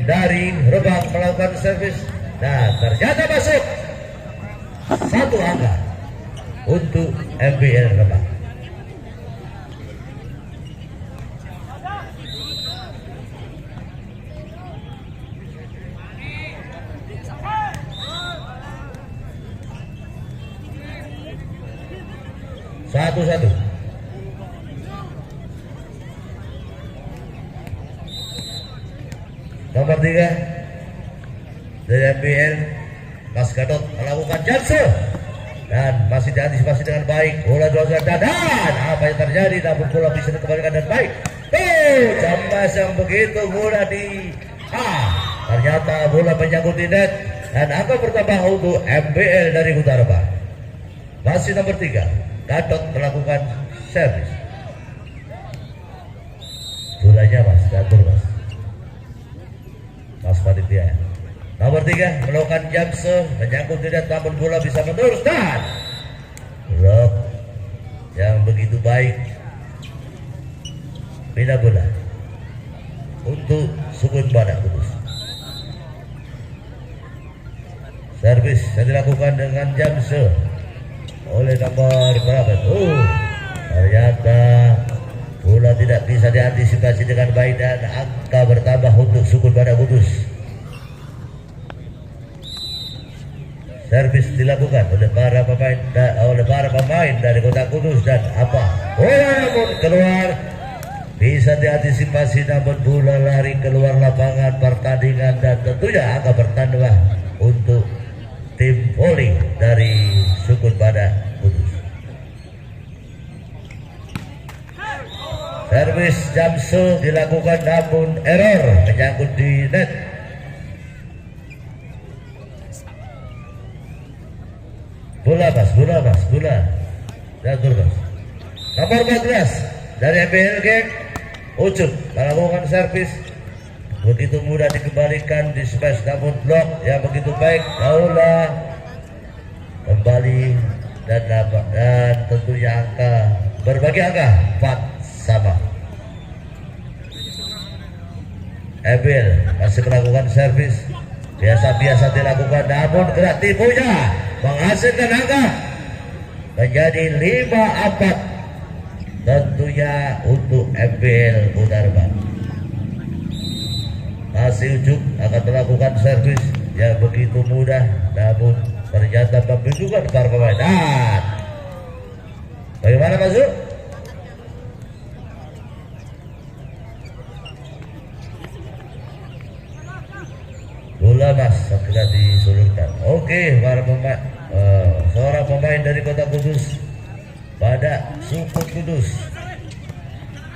dari Rembang melakukan servis dan ternyata masuk satu angka untuk MBL Rembang. Satu-satu. Nomor 3 dari MBL Mas Gatot melakukan jump dan masih diantisipasi dengan baik. Bola dua dan apa yang terjadi, namun bola bisa dikembalikan dengan baik. Jambas yang begitu mudah ternyata bola menyangkut di net dan angka bertambah untuk MBL dari Utara Rembang. Masih nomor 3 Gatot melakukan servis. Bolanya Mas Gatot Mas panitia. Nomor 3 melakukan jump menyangkut tidak, namun bola bisa menerus dan blok yang begitu baik. Bina bola untuk Sukun Badak Kudus. Servis yang dilakukan dengan jump oleh nomor berapa? Ternyata bola tidak bisa diantisipasi dengan baik dan angka bertambah untuk Sukun Badak Kudus. Servis dilakukan oleh para pemain dari Kota Kudus dan bola namun keluar, bisa diantisipasi namun bola lari keluar lapangan pertandingan dan tentunya angka bertambah untuk tim voli dari Sukun Badak Kudus. Servis jump dilakukan namun error menyangkut di net. Bola jatuh Mas. Nomor 14 dari MBL Geng Ucup melakukan servis, begitu mudah dikembalikan di smash namun blok yang begitu baik. Bola kembali dan tentunya angka berbagi angka 4 sama. MBL masih melakukan servis biasa-biasa dilakukan namun gerak tipunya menghasilkan angka menjadi 5-4 tentunya untuk MBL Utara Rembang. Masih Ucup akan melakukan servis yang begitu mudah namun ternyata membingungkan para pemain. Bagaimana masuk? Bola Mas segera disulurkan. Oke, para pemain, seorang pemain dari Kota Kudus pada Sukun Kudus.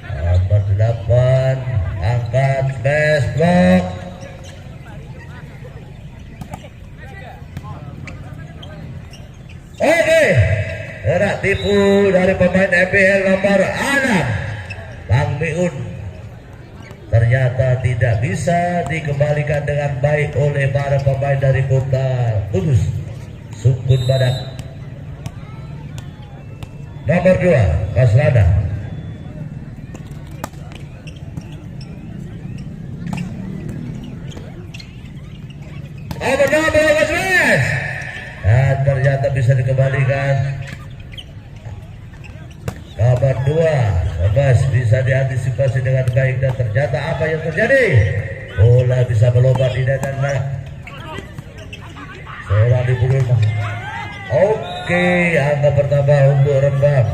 Nomor 8 angkat best block. Oke, gerak tipu dari pemain MBL nomor 6 Bang Miun ternyata tidak bisa dikembalikan dengan baik oleh para pemain dari Kota Kudus Sukun Badak. Nomor 2 Mas Lada. Nomor 2 Mas Wes. Dan ternyata bisa dikembalikan. Nomor 2 Mas bisa diantisipasi dengan baik dan ternyata apa yang terjadi? Bola bisa melompat di net dan seorang dipukul. Oke, angka bertambah untuk Rembang.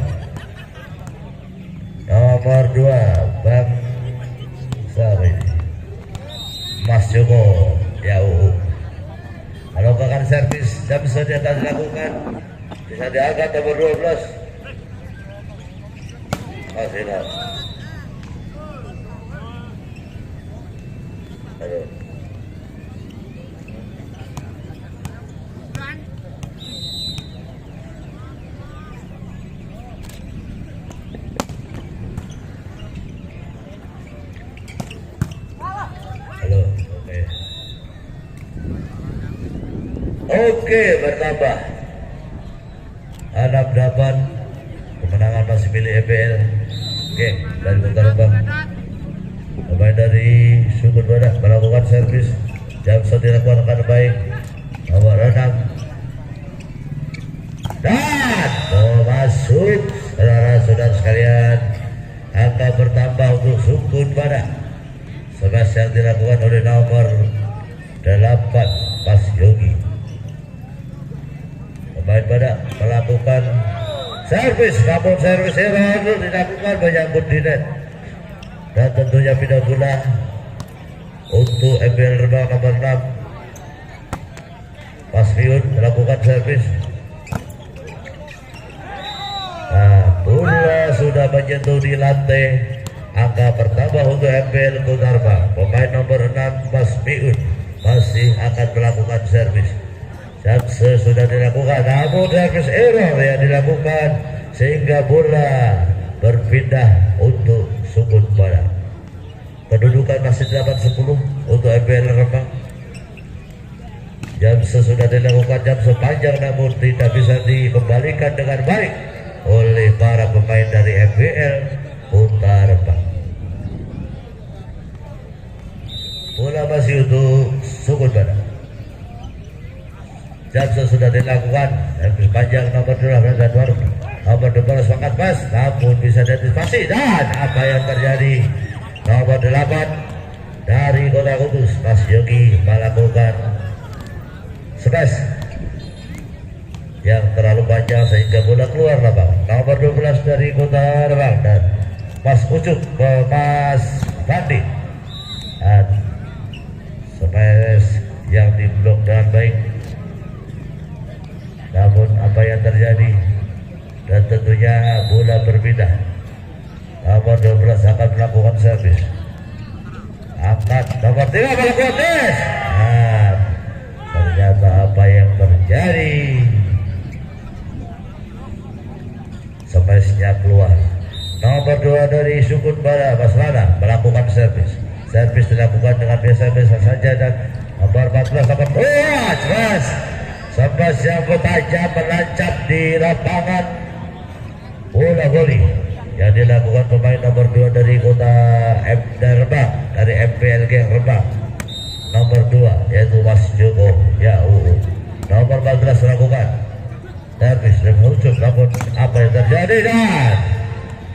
Nomor 2 Bang siapa ini? Mas Joko melakukan servis dan bisa dilakukan, bisa diangkat nomor 12 Mas Inal. Oke, bertambah 6-8. Kemenangan masih milik EBL Geng dari Kota Rembang. Pemain dari Syukur Badak melakukan servis. Jam dilakukan akan baik. Nomor 6 dan masuk. Saudara-saudara sekalian, angka bertambah untuk Sukun Badak. Servis yang dilakukan oleh nomor 8 Mas Yogi. Pemain Badak melakukan servis, namun servis error dilakukan menyangkut di net. Dan tentunya pindah bola untuk MBL Rembang nomor 6 Mas Fiun melakukan servis. Nah, bola sudah menyentuh di lantai. Angka bertambah untuk MBL Kota Rembang. Pemain nomor 6 Mas Fiun masih akan melakukan servis. Chance sudah dilakukan, namun servis error yang dilakukan sehingga bola berpindah untuk Sukun Badak. Kedudukan masih 8-10 untuk MBL Rembang. Jam sudah dilakukan, jam sepanjang namun tidak bisa dikembalikan dengan baik oleh para pemain dari MBL Kota Rembang. Bola masih untuk Sukun Badak. Jam sudah dilakukan, panjang nomor 12 dan nomor 12 sangat pas, namun bisa diantisipasi. Dan apa yang terjadi? Nomor 8 dari Kota Kudus Mas Yogi melakukan smash yang terlalu panjang sehingga bola keluar lapangan. Nomor 12 dari Kota Rembang dan Mas Ucup ke Mas Fandi. Dan smash yang diblok dengan baik. Namun apa yang terjadi? Dan tentunya bola berpindah. Nomor 12 akan melakukan servis. Angkat nomor 3 melakukan tes. Nah, ternyata apa yang terjadi? Smashnya keluar. Nomor 2 dari Sukun Badak Mas Lana melakukan servis. Servis dilakukan dengan biasa-biasa saja dan nomor 14 dapat jelas. Smash yang bertajam menancap di lapangan. Bola voli yang dilakukan pemain nomor 2 dari Kota Rembang, dari MPLG Rembang. Nomor 2 yaitu Mas Joko Yau. Nomor 14 melakukan servis dan merujuk, namun apa yang terjadi? Dan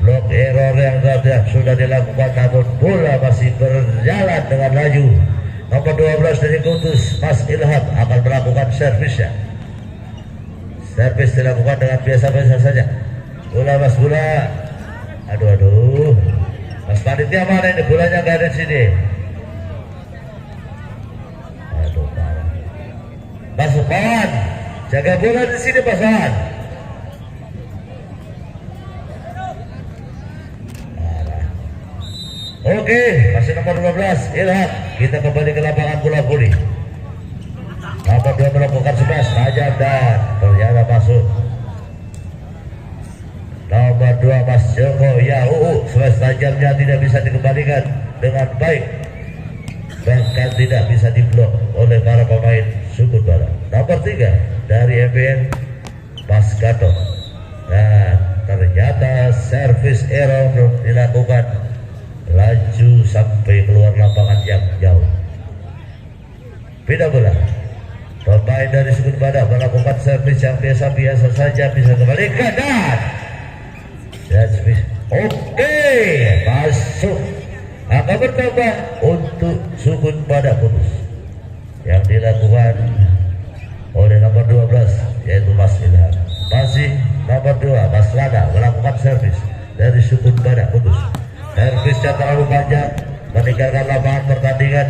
blok error yang sudah dilakukan, namun bola masih berjalan dengan laju. Nomor 12 dari Kudus Mas Ilham akan melakukan servisnya. Servis dilakukan dengan biasa-biasa saja. Bola Mas bola. Aduh. Mas panitia mana ini? Bolanya nggak ada di sini. Aduh, parah. Pasukan, jaga bola di sini pasukan. Oke, masih nomor 12 Ilham. Kita kembali ke lapangan bola voli. Nomor 2 melakukan smash tajam dan ternyata masuk. Nomor 2 Mas Joko Yau, smash tajamnya tidak bisa dikembalikan dengan baik, bahkan tidak bisa diblok oleh para pemain Sukun Badak. Nomor 3 dari MBN Mas Gatot. Dan ternyata servis error dilakukan, laju sampai keluar lapangan yang jauh. Pindah bola. Pemain dari Sukun Badak melakukan servis yang biasa-biasa saja, bisa kembalikan dan servis. Oke, masuk. Angka bertambah untuk Sukun Badak Kudus yang dilakukan oleh nomor 12 yaitu Mas Ilham. Masih nomor 2 Mas Lana melakukan servis dari Sukun Badak Kudus. Servisnya terlalu panjang, meninggalkan lapangan pertandingan.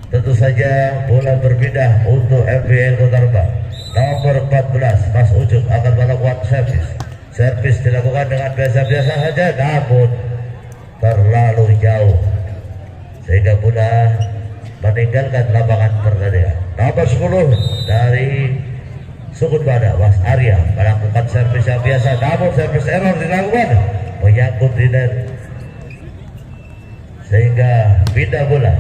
Tentu saja bola berpindah untuk MBL Kota Rembang. Nomor 14 Mas Ucup akan melakukan servis. Servis dilakukan dengan biasa-biasa saja, namun terlalu jauh sehingga bola meninggalkan lapangan pertandingan. Nomor 10 dari Sukun Badak Mas Arya melakukan servis yang biasa, namun servis error dilakukan, menyangkut di net sehingga pindah bola.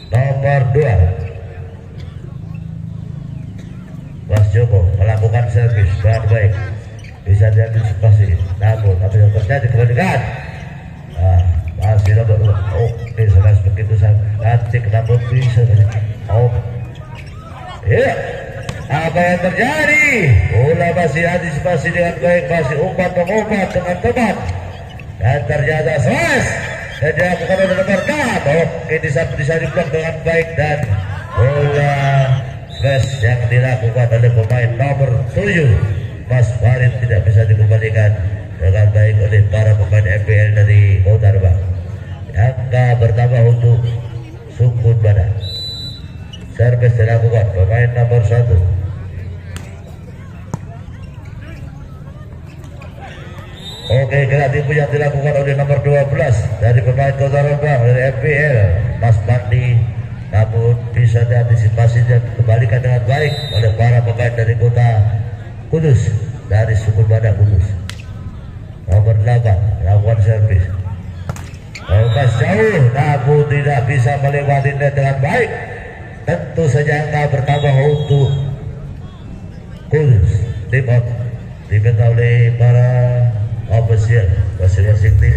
Nomor 2 Mas Joko melakukan servis dengan baik, bisa diantisipasi, namun apa yang terjadi kembalikan. Masih nomor 2 Oke, selas begitu cantik, namun bisa. Oh, ya. Apa yang terjadi? Bola masih antisipasi dengan baik, masih umpan mengumpat dengan tepat, dan ternyata selas dan dilakukan oleh nomor 6. Oke, bisa diblok dengan baik, dan bola smash yang dilakukan oleh pemain nomor 7 Mas Farid tidak bisa dikembalikan dengan baik oleh para pemain FPL dari Kota Rembang. Angka bertambah untuk Sukun Badak. Servis dilakukan pemain nomor 1. Oke, gerak tipu yang dilakukan oleh nomor 12 dari pemain Kota Rembang dari FPL Mas Pandi, namun bisa diantisipasi dan dikembalikan dengan baik oleh para pemain dari Kota Kudus, dari Sukun Badak Kudus. Nomor 8 lakukan servis, lepas jauh, namun tidak bisa melewati net dengan baik. Tentu saja angka bertambah untuk Kudus. Tim out diminta oleh para ofisial masing-masing tim.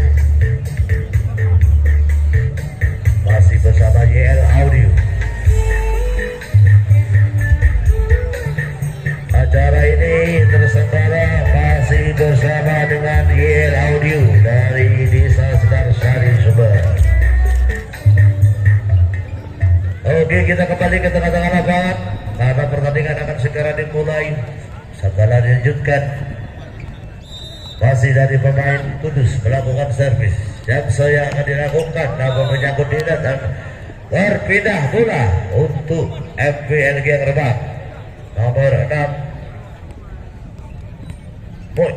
Masih bersama YL Audio. Acara ini terselenggara masih bersama dengan YL Audio dari Desa Sekarsari, Sumber. Oke, kita kembali ke tengah-tengah lapangan karena pertandingan akan segera dimulai. Segala dilanjutkan. Masih dari pemain Kudus melakukan servis. Yang saya akan dilakukan namun menyangkut tidak, dan berpindah bola untuk FPL Giang Rembang. Nomor 6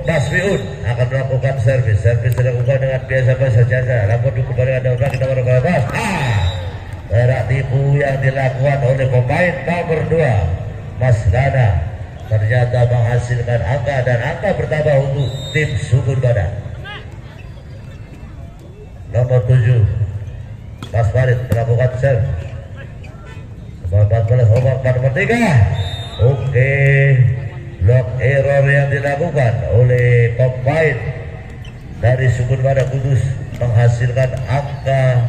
Masfiun akan melakukan servis. Servis dilakukan dengan biasa-biasa saja. Namun dikembalikan dengan nomor 12. Gerak tipu yang dilakukan oleh pemain nomor 2 Mas Dana ternyata menghasilkan angka, dan angka bertambah untuk tim Sukun Badak. Nomor 7 Mas Farid melakukan serve. Nomor 14 nomor 3. Oke, block error yang dilakukan oleh pemain dari Sukun Badak Kudus menghasilkan angka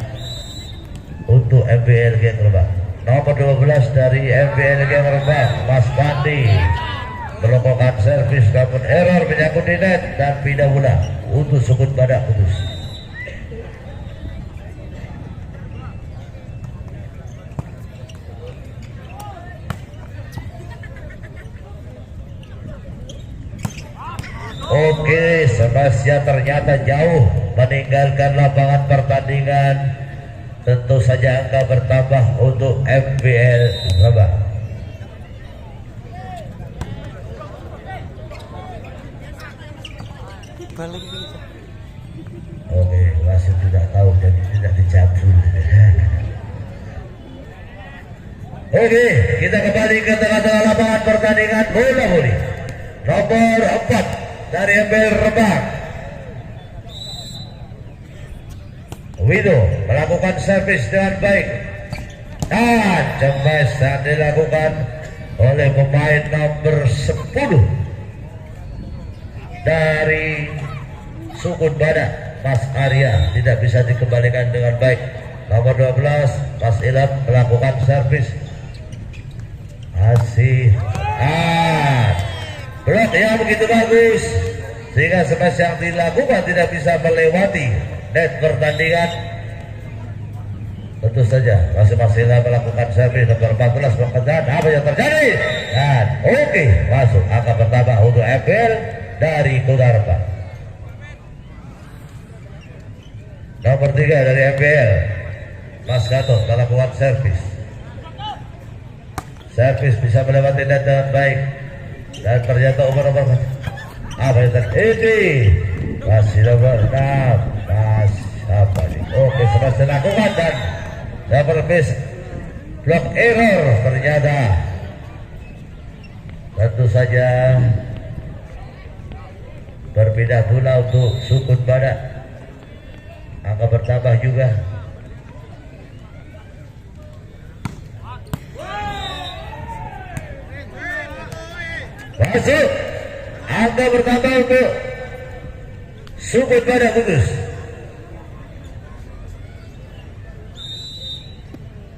untuk FPL Giang Rembang. Nomor 12 dari FPL Giang Rembang Mas Pandi melakukan servis, namun error menyangkut di net dan pindah bola untuk Sukun Badak Kudus. Oke, Sebastian ternyata jauh meninggalkan lapangan pertandingan. Tentu saja angka bertambah untuk FPL Rembang. Oke, masih tidak tahu dan tidak dicabul. Oke, kita kembali ke tengah-tengah lapangan pertandingan bola voli. Nomor 4 dari FPL Rembang, Wido melakukan servis dengan baik, dan jembes yang dilakukan oleh pemain nomor 10 dari Sukun Badak Mas Arya, tidak bisa dikembalikan dengan baik. Nomor 12 Mas Ilham melakukan servis, masih blok yang begitu bagus sehingga smash yang dilakukan tidak bisa melewati net pertandingan. Tentu saja masing-masing melakukan servis. Nomor 14 pekerjaan apa yang terjadi, dan oke, masuk angka pertama untuk FPL dari Kota Rembang. Nomor 3 dari FPL Mas Gatot melakukan servis. Servis bisa melewati net dengan baik, dan ternyata nomor apa yang terjadi, masih nomor 6 Mas apa nih? Oke, sudah dilakukan, dan servis block error ternyata. Tentu saja berpindah bola untuk Sukun Badak, angka bertambah juga. Masuk, angka bertambah untuk Sukun Badak Kudus.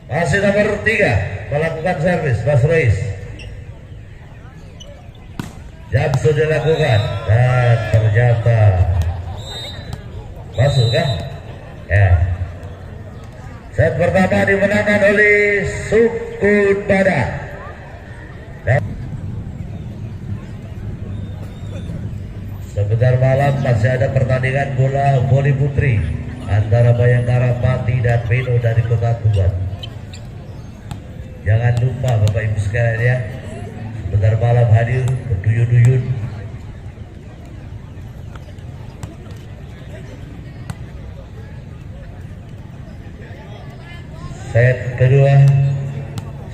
Masih nomor 3 melakukan servis Mas Reis. Jam sudah dilakukan dan ternyata masuk kan? Ya. Set pertama dimenangkan oleh Sukun Badak. Sebentar malam masih ada pertandingan bola voli putri antara Bayangkara Pati dan Pino dari Kota Tuban. Jangan lupa Bapak Ibu sekalian ya, sebentar malam hadir berduyun-duyun. Set kedua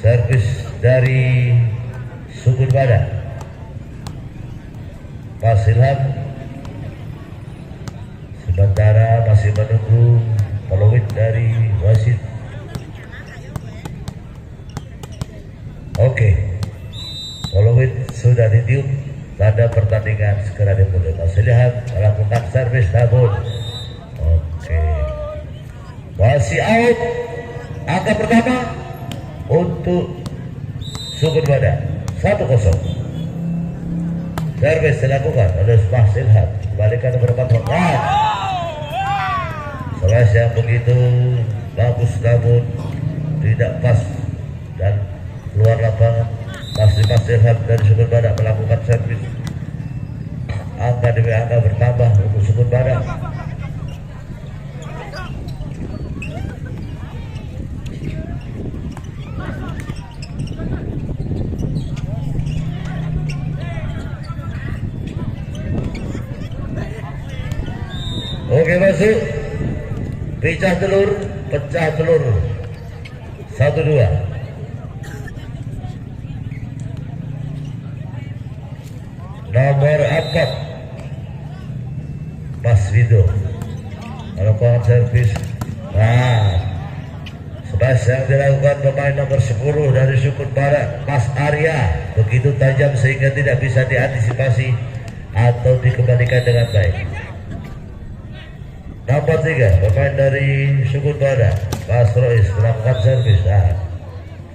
servis dari Sukun Badak. Mas Ilham sementara masih menunggu peluit dari wasit. Oke, peluit sudah ditiup, tanda pertandingan segera dimulai. Mas Ilham melakukan servis namun oke, masih out. Angka pertama untuk Sukun Badak 1-0. Servis dilakukan oleh Mas Ilham, kembalikan nomor 4 Rokan. Servis yang begitu bagus namun tidak pas dan keluar lapangan. Masih Mas Ilham dari Sukun Badak melakukan servis. Angka demi angka bertambah untuk Sukun Badak. Oke, masuk pecah telur 1-2. Nomor 4 Mas Wido melakukan servis. Nah, smash yang dilakukan pemain nomor 10 dari Sukun Badak Mas Arya begitu tajam sehingga tidak bisa diantisipasi atau dikembalikan dengan baik. Nomor 3 pemain dari Sukun Badak Mas Rois melakukan servis. Nah,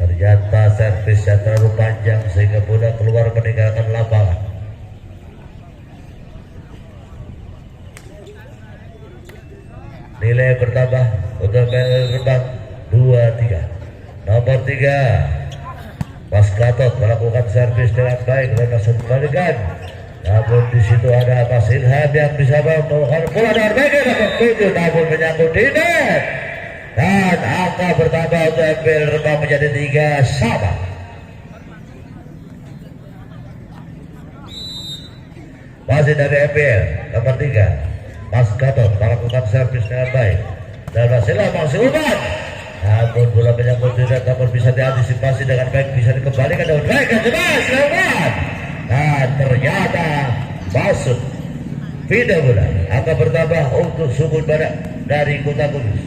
ternyata servisnya terlalu panjang sehingga bola keluar meninggalkan lapangan. Nilai bertambah untuk Rembang 2-3. Nomor 3 Mas Gatot melakukan servis dengan baik dan langsung kembalikan. Namun di situ ada Mas Ilham yang bisa melakukan bola dengan baik nomor 7 namun menyangkut di net. Dan angka bertambah untuk MPL Rembang menjadi 3-sama. Masih dari MPL nomor 3 Mas Gatot melakukan servis dengan baik dan Mas Ilham masih umpan. Namun bola menyangkut di net namun bisa diantisipasi dengan baik, bisa dikembalikan dengan baik dan jelas lewat. Dan ternyata masuk. Pindah bola. Angka bertambah untuk Sukun Badak dari Kota Kudus.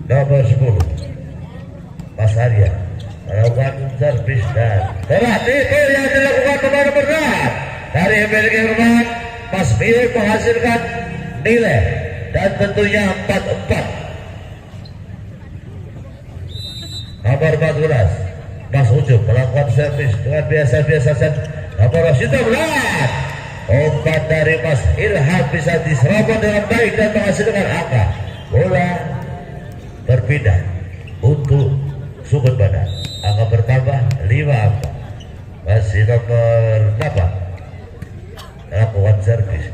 Nomor 10 Mas Arya melakukan servis dan telah itu yang dilakukan pemain nomor 6 dari MPL Rembang. Mas Mir menghasilkan nilai dan tentunya 4-4. Nomor 14 Mas Ucup melakukan servis dengan biasa-biasa saja. Nomor 19 umpan dari Mas Ilham bisa diserobot dengan baik dan menghasilkan angka. Bola berpindah untuk Sukun Badak. Angka bertambah 5 angka. Masih nomor 8 melakukan servis.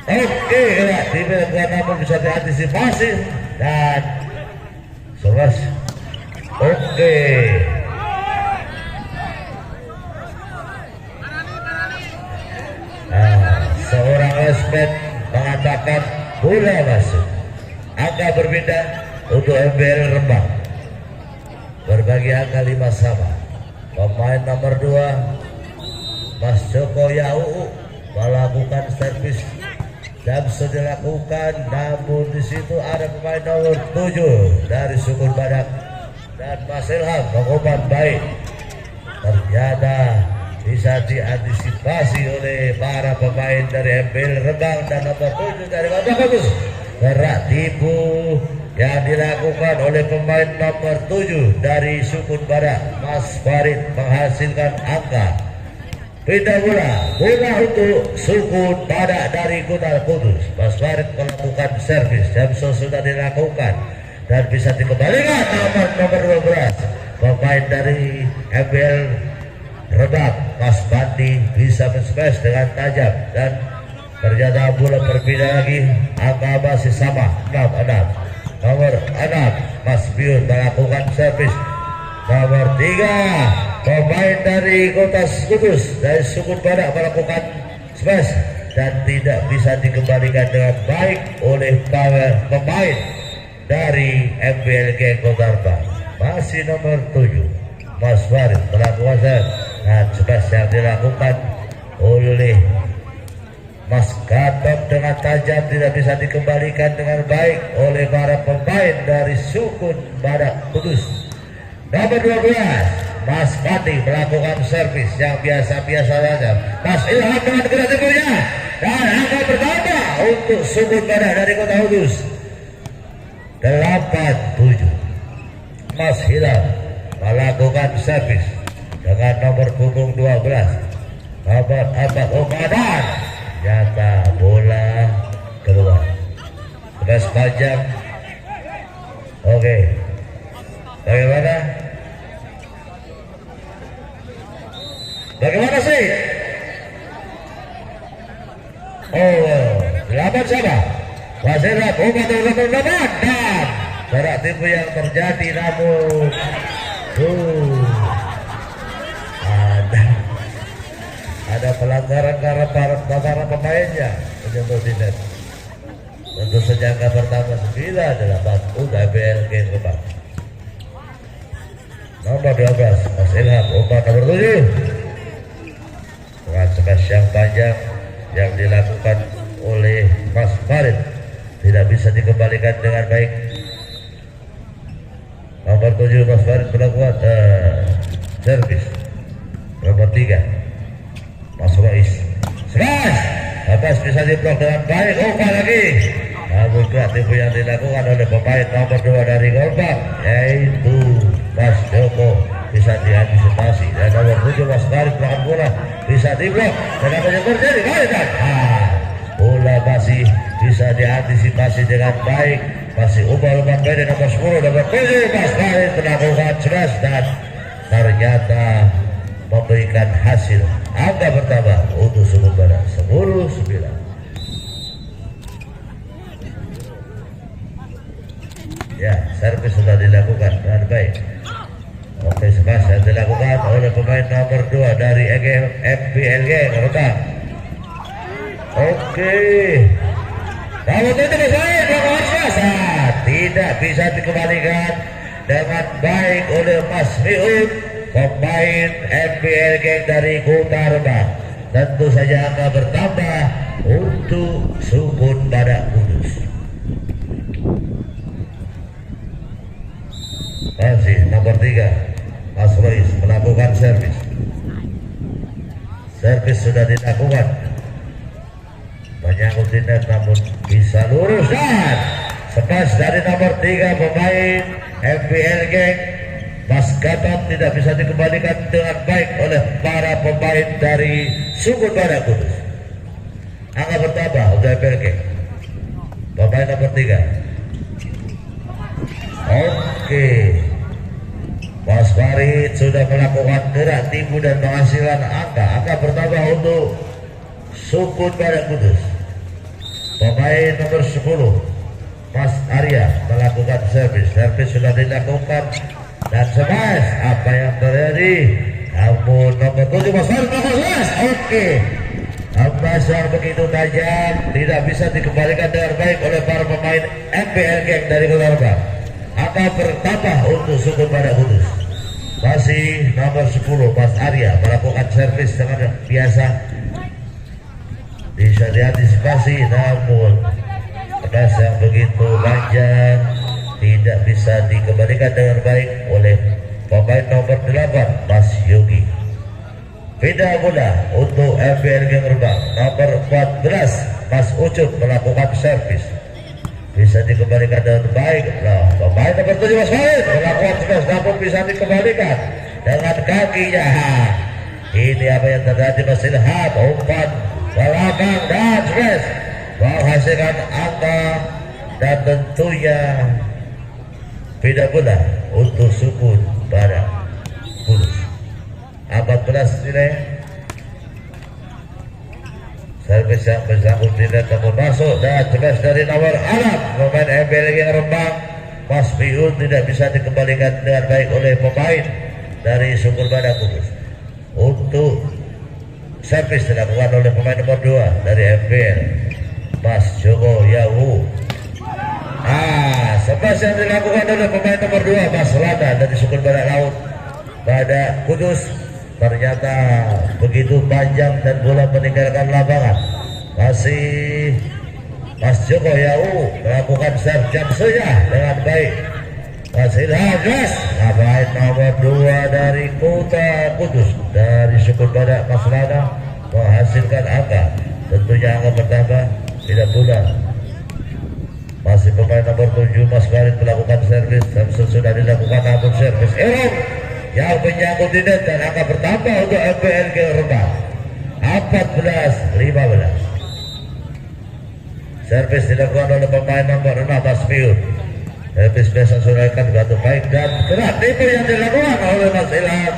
Oke, ya, dilakukan namun bisa diantisipasi dan servis. Oke. Nah, seorang wasit mengatakan bola masuk. Angka berpindah untuk MPL Rembang. Berbagi angka 5 sama. Pemain nomor 2 Mas Joko Yau melakukan servis dan sudah dilakukan, namun di situ ada pemain nomor 7 dari Sukun Badak dan Mas Ilham mengumpan baik. Ternyata bisa diantisipasi oleh para pemain dari MPL Rembang dan nomor 7 dari Kota Kudus. gerak tipu yang dilakukan oleh pemain nomor 7 dari Sukun Badak, Mas Farid, menghasilkan angka. Pindah bola untuk Sukun Badak dari Kota Kudus. Mas Farid melakukan servis, Jamso sudah dilakukan dan bisa dikembalikan nomor 12 pemain dari MBL Rebak, Mas Bandi bisa men-smash dengan tajam dan ternyata bola berpindah lagi. Angka masih sama 6-6. Nomor 6 Mas Biun melakukan servis. Nomor 3 pemain dari Kota Kudus dari Sukun Badak melakukan smash dan tidak bisa dikembalikan dengan baik oleh pemain dari MBLG Kota Rebak. Masih nomor 7 Mas Farid melakukan dan smash yang dilakukan oleh Mas Gatot dengan tajam tidak bisa dikembalikan dengan baik oleh para pemain dari Sukun Badak Kudus. Nomor 12 Mas Fati melakukan servis yang biasa-biasa saja. Mas Ilham dengan kreatifnya dan angka bertambah untuk Sukun Badak dari Kota Kudus 8-7. Mas Hilal melakukan servis dengan nomor punggung 12 nomor 4 Omadan. Nyata bola keluar terus panjang. Oke, bagaimana sih? Oh, 8 sama Wasirap Umat dan jarak tipu yang terjadi namun ada pelanggaran karena para pemainnya menyentuh di net. Untuk sejangka pertama 9-8 UKBLG Rebak. Nomor 12 Mas Ilham umpan nomor 7 dengan smash yang panjang yang dilakukan oleh Mas Farid tidak bisa dikembalikan dengan baik. Nomor 7 Mas Farid melakukan servis. Nomor 3 Mas Rois smash atas bisa diblok dengan baik. Umpan lagi namun kreatif yang dilakukan oleh pemain nomor 2 dari Gorbak yaitu Mas Joko bisa diantisipasi dan nomor 7 Mas Farid melakukan bola bisa diblok dan apa yang terjadi bola masih bisa diantisipasi dengan baik. Masih umpan beda nomor 10 nomor 7 Mas Farid melakukan smash dan ternyata memberikan hasil. Angka bertambah untuk Sukun Badak 10-9. Ya, servis sudah dilakukan dengan baik. Oke, smash yang dilakukan oleh pemain nomor 2 dari MBLG Rebak. Oke, kalau itu biasa tidak bisa dikembalikan dengan baik oleh Mas Miun, pemain MBL Gang dari Kota Rebak. Tentu saja akan bertambah untuk Sukun Badak Kudus. Masih nomor 3 Mas Rois melakukan servis. Servis sudah dilakukan menyangkut di net namun bisa lurus dan smash dari nomor 3 pemain MBL Gang Mas Gatot tidak bisa dikembalikan dengan baik oleh para pemain dari Sukun Badak Kudus. Angka bertambah untuk MBL Gang pemain nomor 3. Oke, Mas Farid sudah melakukan gerak tipu dan menghasilkan angka bertambah untuk Sukun Badak Kudus. Pemain nomor 10 Mas Arya melakukan servis sudah dilakukan dan smash apa yang terjadi namun nomor 7 Mas Farid melakukan oke, smash yang begitu tajam tidak bisa dikembalikan dengan baik oleh para pemain MBL Gang dari Kota Rebak. Akan bertambah untuk Sukun Badak Kudus. Masih nomor 10 Mas Arya melakukan servis dengan biasa bisa diantisipasi namun pedas yang begitu panjang tidak bisa dikembalikan dengan baik oleh pemain nomor 8 Mas Yogi. Pindah bola untuk MBL Gang Rebak nomor 14 Mas Ucup melakukan servis. bisa dikembalikan dengan baik. Nah, pemain nomor 7 Mas Farid melakukan smash namun bisa dikembalikan dengan kakinya. Ini apa yang terjadi Mas Ilham, umpan belakang dan smash menghasilkan angka dan tentunya tidak bola untuk Sukun pada Kudus. 14 nilai. Servis yang bersambut tidak namun masuk dan smash dari nomor 6 pemain MBL yang Rembang. Mas Piun tidak bisa dikembalikan dengan baik oleh pemain dari Sukun pada Kudus. Untuk servis dilakukan oleh pemain nomor 2 dari MBL Mas Joko Yahu. Servis yang dilakukan oleh pemain nomor 2 Mas Lada dari Sukun Badak Laut pada Kudus ternyata begitu panjang dan bola meninggalkan lapangan. Masih Mas Joko Yahu melakukan serve jam saja dengan baik. Masih Ilham pemain nomor 2 dari Kota Kudus dari Sukun Badak Mas Lada menghasilkan angka, tentunya angka bertambah tidak bola. Masih pemain nomor 7 Mas Farid melakukan servis dan sudah dilakukan namun servis error yang menyangkut di net dan angka bertambah untuk MPLG Rembang 14-15. Servis dilakukan oleh pemain nomor 6 Mas Piun. Servis biasa suraikan batu baik dan gerak tipu yang dilakukan oleh Mas Ilham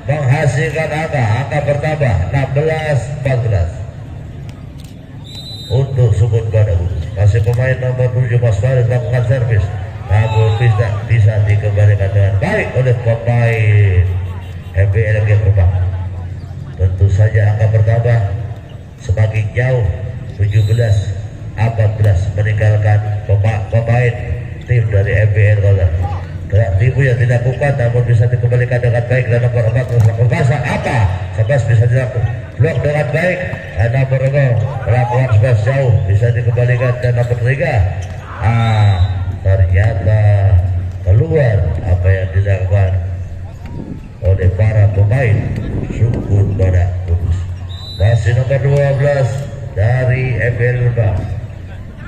menghasilkan angka bertambah 16-14 untuk Sukun pada Kudus. Masih pemain nomor 7 Mas Farid melakukan servis namun bisa dikembalikan dengan baik oleh pemain MBL Rembang. Tentu saja angka bertambah semakin jauh 17-14 meninggalkan pemain tim dari MBL Kota. Gerak tipu yang dilakukan namun bisa dikembalikan dengan baik dan nomor 4 melakukan apa? Sebas bisa dilakukan blok dengan baik dan nomor 0 melakukan sebas jauh bisa dikembalikan dan nomor 3 ternyata keluar apa yang dilakukan oleh para pemain Sukun Badak Kudus. Masih nomor 12 dari MBL Rembang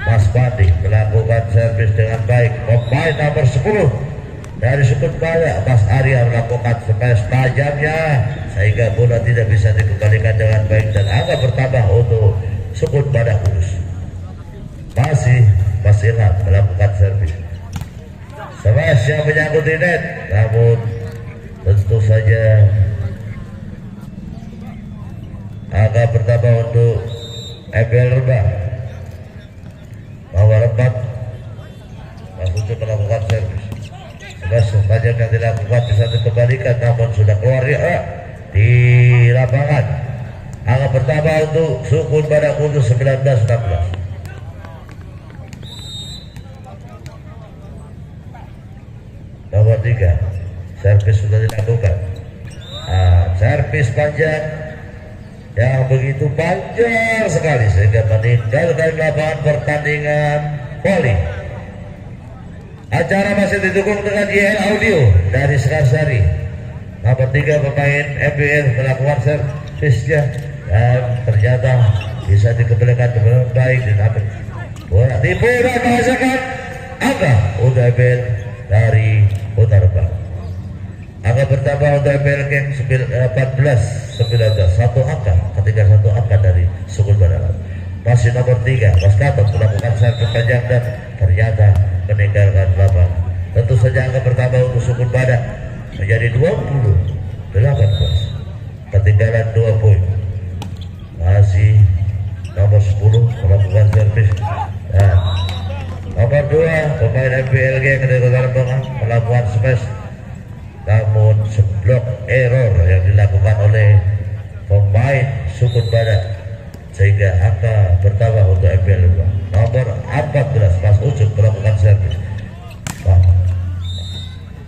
Mas Pandi melakukan servis dengan baik. Pemain nomor 10 dari Sukun Badak Mas Arya melakukan smash tajamnya sehingga bola tidak bisa dikembalikan dengan baik dan angka bertambah untuk Sukun Badak Kudus. Masih Mas Ilham melakukan servis smash yang menyangkut di net namun tentu saja angka bertambah untuk MBL Rembang. Nomor 4 Mas Ucup melakukan servis smash tajam yang dilakukan bisa dikembalikan namun sudah keluar di lapangan. Angka bertambah untuk Sukun Badak Kudus 19-16. Nomor 3 servis sudah dilakukan. Servis panjang yang begitu panjang sekali sehingga meninggalkan lapangan pertandingan voli. Acara masih didukung dengan YL Audio dari Sekarsari. Nomor 3 pemain MBL melakukan servisnya dan ternyata bisa dikembalikan dengan baik dan bola tipu dan menghasilkan angka untuk MBL dari Kota Rembang. Angka bertambah untuk MBL Geng 14-19 satu angka ketika satu angka dari Sukun Badak. Masih nomor 3 Mas Gatot melakukan servis panjang dan ternyata meninggalkan lapangan. Tentu saja angka bertambah untuk Sukun Badak menjadi 20-18 ketinggalan 2 poin. Masih nomor 10 melakukan servis dan nomor 2 pemain MBL Geng dari Kota Rembang melakukan smash namun seblok error yang dilakukan oleh pemain Sukun Badak sehingga angka bertambah untuk MBL Rembang. Nomor 14 Mas Ucup melakukan servis.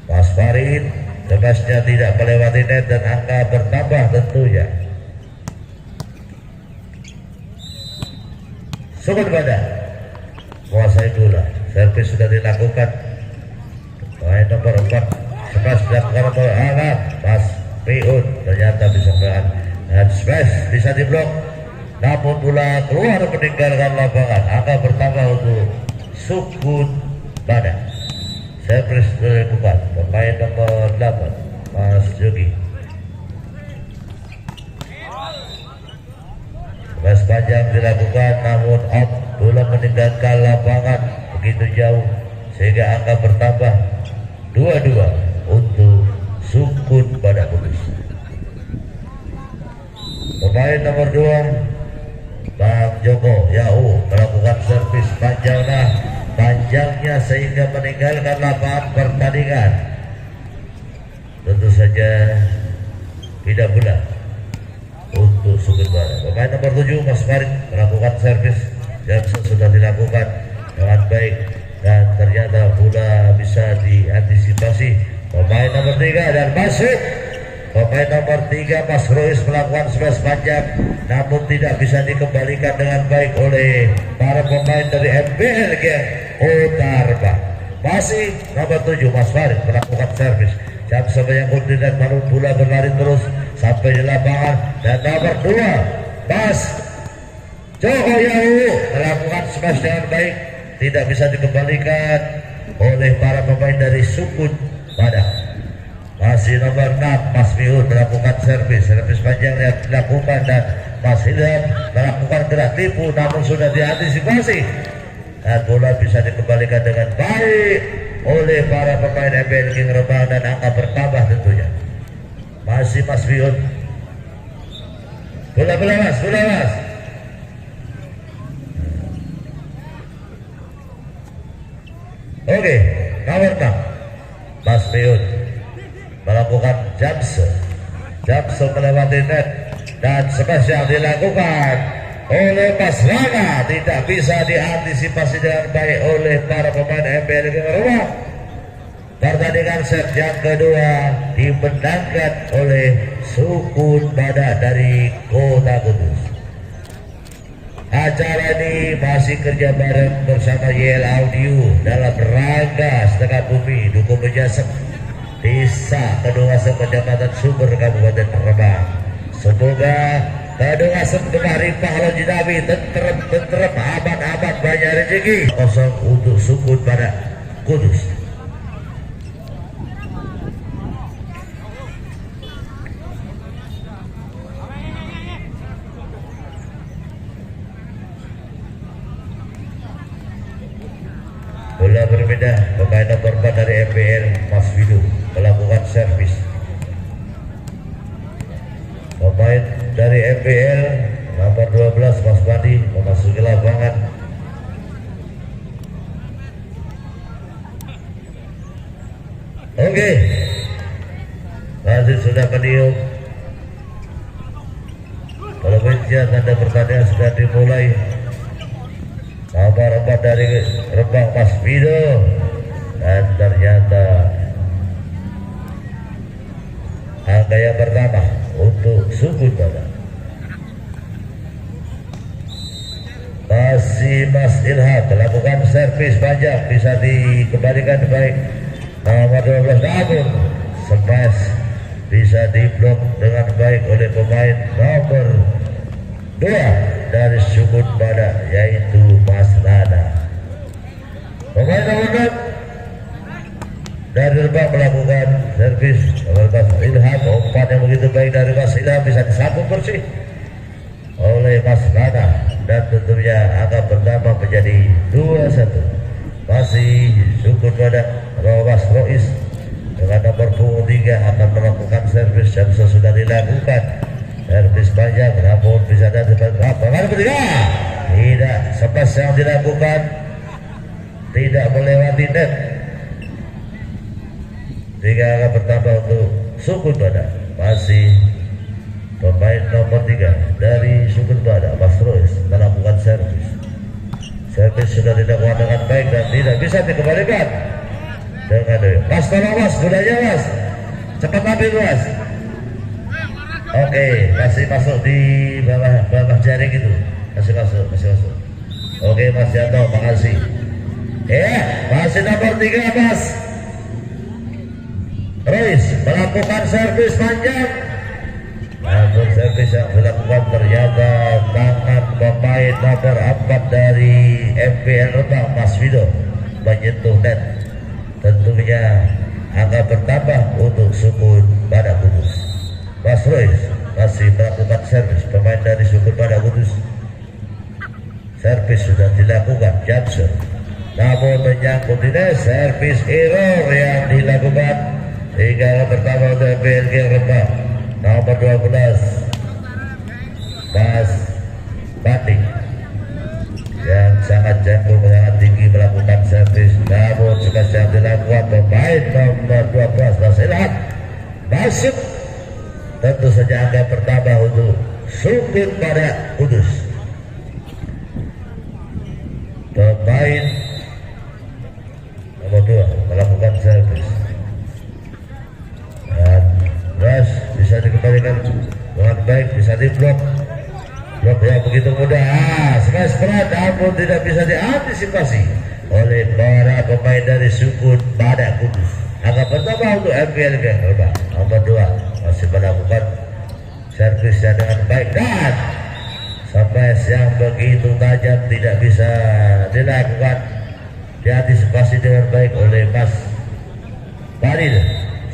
Mas Farid smashnya tidak melewati net dan angka bertambah tentunya. Sukun Badak menguasai bola. Servis sudah dilakukan. Pemain nomor 4 smash dilakukan oleh Ahmad Mas Piun ternyata bisa melakukan dan smash bisa diblok namun bola keluar meninggalkan lapangan. Angka bertambah untuk Sukun Badak. Servis dilakukan pemain nomor 8 Mas Jogi. Pas panjang dilakukan namun out, bola meninggalkan lapangan begitu jauh sehingga angka bertambah 2-2 untuk Sukun Badak Kudus. Pemain nomor 2 Bang Joko Yau melakukan servis panjang, panjangnya sehingga meninggalkan lapangan pertandingan. Tentu saja tidak benar untuk Sukun Badak. Pemain nomor 7 Mas Farid melakukan servis yang sudah dilakukan dengan baik dan ternyata bola bisa diantisipasi. Pemain nomor 3 dan masuk. Pemain nomor 3 Mas Rois melakukan servis panjang namun tidak bisa dikembalikan dengan baik oleh para pemain dari MBL Geng Utarba. Masih nomor 7 Mas Farid melakukan servis. Jam sebanyak kunci dan baru bola berlari terus sampai di lapangan dan nomor 2 Mas Joko Yau melakukan smash dengan baik, tidak bisa dikembalikan oleh para pemain dari Sukun Badak. Masih nomor 6 Mas Miun melakukan servis panjang yang dilakukan dan Mas Ilham melakukan gerak tipu namun sudah diantisipasi dan bola bisa dikembalikan dengan baik oleh para pemain MBL King Rembang dan angka bertambah tentunya. Masih Mas Miun, bola mas. Oke, nomor 6 Mas Miun melakukan Jamso melewati net dan smash yang dilakukan oleh Mas Lana tidak bisa diantisipasi dengan baik oleh para pemain MBL Rembang. Pertandingan set yang kedua dimenangkan oleh Sukun Badak dari Kota Kudus. Acara ini masih kerja bareng bersama YL Audio dalam rangka Setengah Bumi Dukung Bejasem, Desa Kedungasem, Kecamatan Sumber, Kabupaten Rembang. Semoga Kedungasem kemarin pahlawan Jinawi tentrem aman banyak rezeki. Kosong untuk Sukun Badak Kudus. Bola berbeda, pemain nomor 4 dari MBL Mas Widu melakukan servis. Pemain dari MBL nomor 12 Mas Bandi memasuki lapangan. Oke, masih sudah meniup kalau pencet tanda pertandingan sudah dimulai. Nomor 4 dari Rembang Mas Wido dan ternyata angka yang pertama untuk Sukun Badak. Masih Mas Ilham melakukan servis panjang, bisa dikembalikan baik. Nomor 12 namun smash bisa diblok dengan baik oleh pemain nomor 2 dari Sukun Badak yaitu Mas Nana. Pemain nomor 6 dari Rembang melakukan servis oleh Mas Ilham. Umpan yang begitu baik dari Mas Ilham bisa disambung bersih oleh Mas Nana dan tentunya akan bertambah menjadi 2-1. Masih Sukun Badak Mas Rois dengan nomor 23 akan melakukan servis yang sudah dilakukan. Servis panjang namun bisa dapat lapangan ketiga. Tidak, smash yang dilakukan tidak melewati net sehingga akan bertambah untuk Sukun Badak. Masih pemain nomor 3 dari Sukun Badak Mas Rois melakukan servis. Servis sudah dilakukan dengan baik dan tidak bisa dikembalikan dengan Mas. Tolong Mas, budaya Mas, cepat ambil Mas. Oke, masih masuk di bawah jaring itu. Masih masuk. Oke Mas Yanto, makasih. Masih nomor 3 Mas Rois melakukan servis panjang namun servis yang dilakukan ternyata tangan pemain nomor 4 dari MPL Rembang Mas Wido menyentuh net. Tentunya angka bertambah untuk Sukun Badak Kudus. Mas Royce masih melakukan servis pemain dari Sukun Badak Kudus. Servis sudah dilakukan Johnson, namun menyangkut tidak, servis error yang dilakukan hingga pertama untuk MPLG Rembang nomor 12 Mas Pati yang sangat jago, sangat tinggi melakukan servis, namun sudah dilakukan pemain nomor 12 Mas Ilham masuk. Tentu saja angka bertambah untuk Sukun Badak Kudus. Pemain nomor 2 melakukan servis dan Ras bisa dikembalikan dengan baik, bisa diblok. Blok yang begitu mudah, smash berat namun tidak bisa diantisipasi oleh para pemain dari Sukun Badak Kudus. Angka pertama untuk MPLG Rembang nomor 2 masih melakukan servisnya dengan baik dan smash yang begitu tajam tidak bisa dilakukan, diantisipasi dengan baik oleh Mas Balil,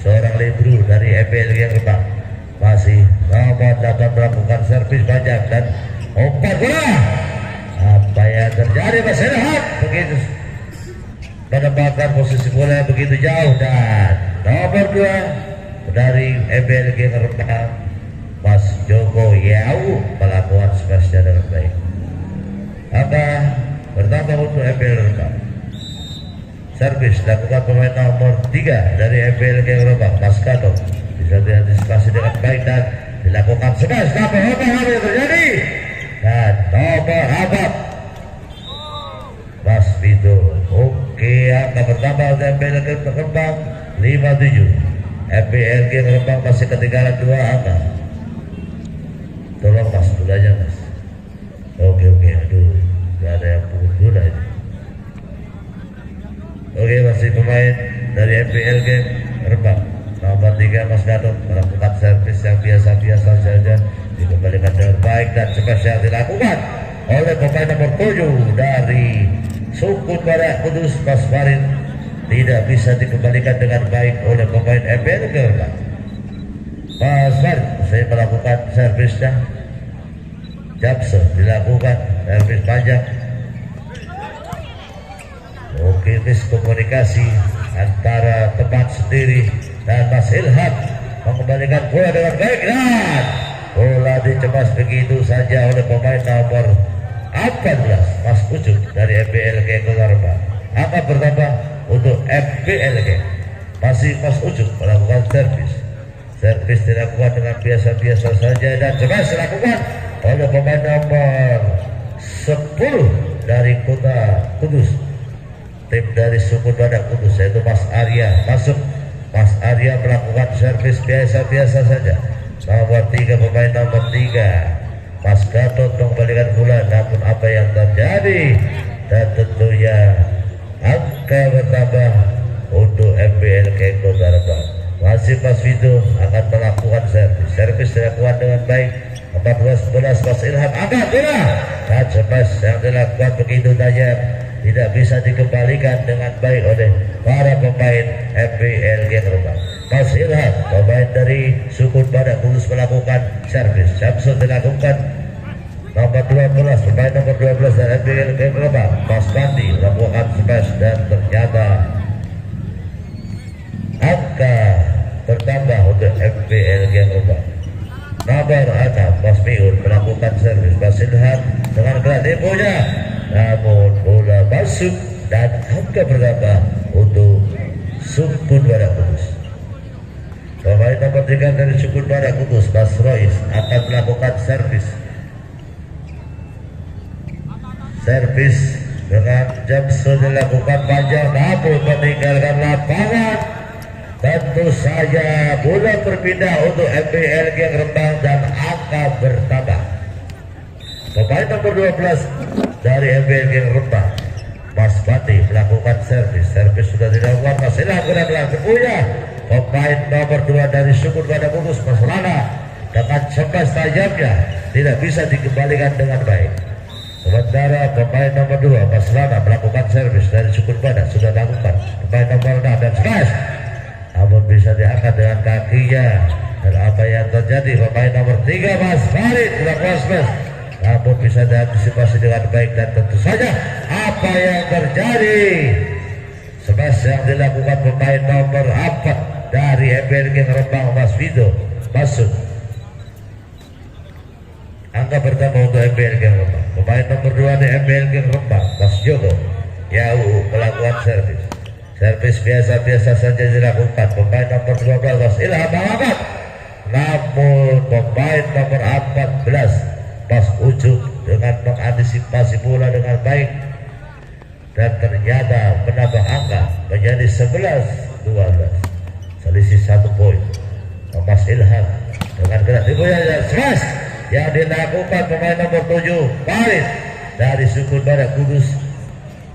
seorang libero dari MPLG Rembang. Masih nomor 8 melakukan servis panjang dan umpan bola. Apa yang terjadi Mas Ilham begitu menempatkan posisi bola yang begitu jauh, dan nomor 2 dari MPLG Rembang Mas Joko Yau melakukan smashnya dengan baik. Angka pertama untuk MPLG Rembang. Servis dilakukan pemain nomor 3 dari MPLG Rembang Mas Kato, bisa diantisipasi dengan baik dan dilakukan smash. Apa yang terjadi? Dan nomor 4 Mas Vito. Oke, angka pertama untuk MPLG Rembang 57. MPLG Rembang masih ketinggalan 2 angka. Tolong Mas, dulu aja Mas. Oke, aduh, gak ada yang pungut gula ini. Oke, masih pemain dari MPLG Rembang nomor 3 Mas Gatot melakukan servis yang biasa-biasa saja, dikembalikan dengan baik dan smash yang dilakukan oleh pemain nomor 7 dari Sukun Badak Kudus Mas Farid tidak bisa dikembalikan dengan baik oleh pemain MPLG Rembang. Mas Farid saya melakukan servisnya, Japson dilakukan servis panjang. Oke, miskomunikasi antara teman sendiri dan Mas Ilham mengembalikan bola dengan baik dan bola dicebas begitu saja oleh pemain nomor 14 Mas Ucup dari MPLG Rembang. Angka bertambah untuk MPLG. Masih Mas Ucup melakukan servis dilakukan dengan biasa-biasa saja dan cebas dilakukan oleh pemain nomor 10 dari Kota Kudus, tim dari Sukun Badak Kudus, yaitu Mas Arya. Masuk Mas Arya melakukan servis biasa-biasa saja. Nomor 3 pemain nomor 3 Mas Gatot mengembalikan bola, namun apa yang terjadi dan tentunya angka bertambah untuk MPLG Kota Rembang. Masih Mas Vito akan melakukan servis dilakukan dengan baik. 14 Mas Ilham angkat bola dan smash yang dilakukan begitu tajam, tidak bisa dikembalikan dengan baik oleh para pemain MPLG Rembang. Mas Ilham, pemain dari Sukun Badak Kudus melakukan servis. Samson dilakukan nomor 12, pemain nomor 12 dari MPLG Rembang Mas Pandi melakukan smash dan ternyata angka bertambah untuk MPLG Rembang. Nomor 6 Mas Miun melakukan servis. Mas Ilham dengan gerak temponya, namun bola masuk dan angka bertambah untuk Sukun Badak Kudus. Pemain nomor 3 dari Sukun Badak Kudus Mas Royce akan melakukan servis dengan Jackson dilakukan panjang, namun meninggalkan lapangan. Tentu saja bola berpindah untuk MPLG Rembang dan angka bertambah. Pemain nomor 12 dari MPLG Rembang Mas Pati melakukan servis sudah dilakukan. Masih lakukan punya pemain nomor 2 dari Sukun Badak Kudus Mas Lana dengan sepas tajamnya tidak bisa dikembalikan dengan baik. Sementara pemain nomor 2 Mas Rana melakukan servis dari Sukun Badak sudah lakukan. Pemain nomor 6 dan smash, namun bisa diangkat dengan kakinya. Dan apa yang terjadi, pemain nomor 3 Mas Farid melakukan smash, namun bisa diantisipasi dengan baik. Dan tentu saja apa yang terjadi, smash yang dilakukan pemain nomor 4 dari MBLG Rembang Mas Vido masuk. Angka pertama untuk MBLG Rembang. Pemain nomor 2 di MBLG Rembang Mas Joko Yau melakukan servis. Servis biasa-biasa saja dilakukan. Pemain nomor 12 Mas Ilham Muhammad, namun pemain nomor 14 Mas Ujuk dengan mengantisipasi bola dengan baik dan ternyata menambah angka menjadi 11-12, selisih 1 poin. Mas Ilham dengan gerak tipunya smash yang dilakukan pemain nomor 7 Farid dari Sukun Badak Kudus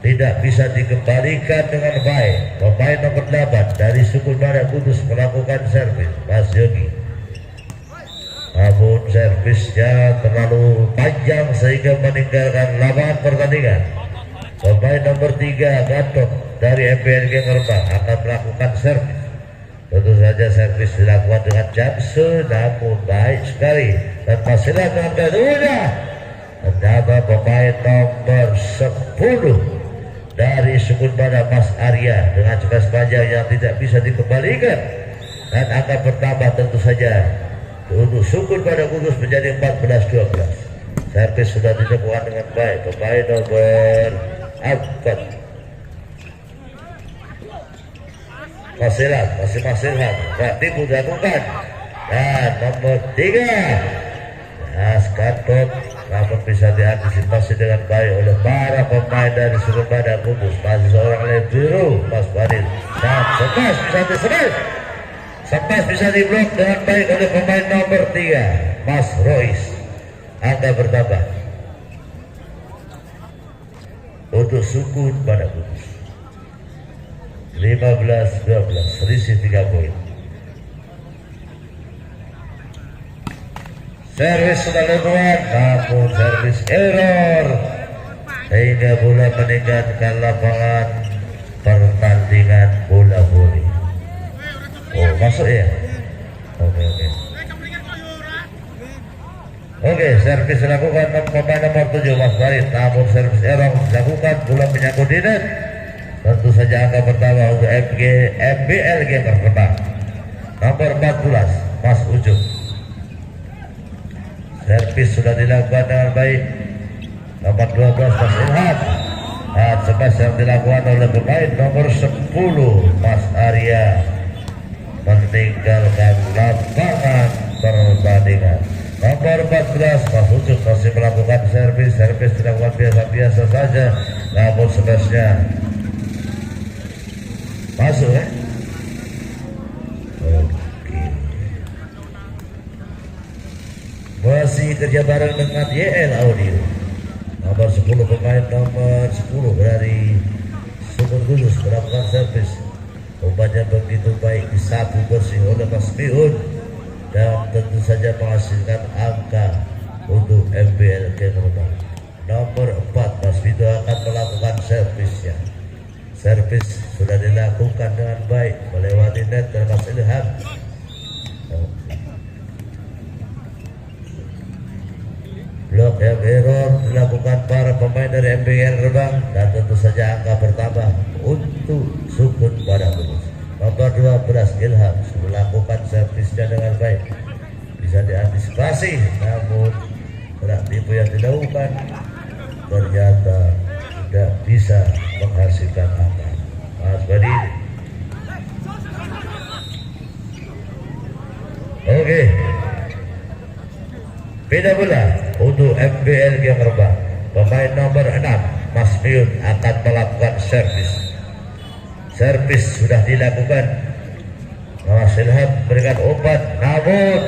tidak bisa dikembalikan dengan baik. Pemain nomor 8 dari Sukun Badak Kudus melakukan servis Mas Yogi, namun servisnya terlalu panjang sehingga meninggalkan lapangan pertandingan. Pemain nomor 3 Gatot dari MBLG Rembang akan melakukan servis. Tentu saja servis dilakukan dengan Jamsu, namun baik sekali dan masih dengan keduanya. Ternyata pemain nomor 10 dari Sukun Badak Mas Arya dengan cepat panjang yang tidak bisa dikembalikan, dan akan bertambah tentu saja untuk Sukun Badak Kudus menjadi 14-12. Servis sudah dilakukan dengan baik. Pemain nomor 4 masih tipu dilakukan, dan nomor 3 Gatot, namun bisa diantisipasi dengan baik oleh para pemain dari Sukun Badak Kudus. Masih seorang lem biru Mas Badil, dan sepas bisa diblok dengan baik oleh pemain nomor 3 Mas Rois. Angka bertambah untuk Sukun Badak Kudus 15-12, selisih 3 poin. Servis sudah lewat, namun servis error sehingga bola meninggalkan lapangan pertandingan bola voli. Oh, masuk ya? Oke, servis dilakukan pemain nomor 7 Mas Farid, namun servis error dilakukan, bola menyangkut di net. Tentu saja angka pertama untuk MBLG Rembang. Nomor 14 Mas Ujuk. Servis sudah dilakukan dengan baik. Nomor 12 Mas Ilham. Dan smash yang dilakukan oleh pemain nomor 10 Mas Arya meninggalkan lapangan pertandingan. Nomor 14 Mas Ujuk masih melakukan servis. Servis dilakukan biasa-biasa saja, namun smashnya masuk ya. Oke. Masih kerja bareng dengan YL Audio. Nomor 10 pemain nomor 10 dari Sukun Kudus melakukan servis. Umpannya begitu baik, disapu bersih oleh Mas Miun, dan tentu saja menghasilkan angka untuk MBLG Rembang. Nomor 4 Mas Vido akan melakukan servisnya. Servis sudah dilakukan dengan baik melewati net dan Mas Ilham. Blok yang error dilakukan para pemain dari MBL Rembang, dan tentu saja angka bertambah untuk Sukun Badak Kudus. Nomor 12 Ilham melakukan servisnya dengan baik, bisa diantisipasi, namun gerak tipu yang dilakukan ternyata tidak bisa menghasilkan angka. Mas Badi. Oke. Beda bola untuk MBLG Rembang. Pemain nomor 6 Mas Miun akan melakukan servis. Servis sudah dilakukan. Mas Ilham berikan umpan, namun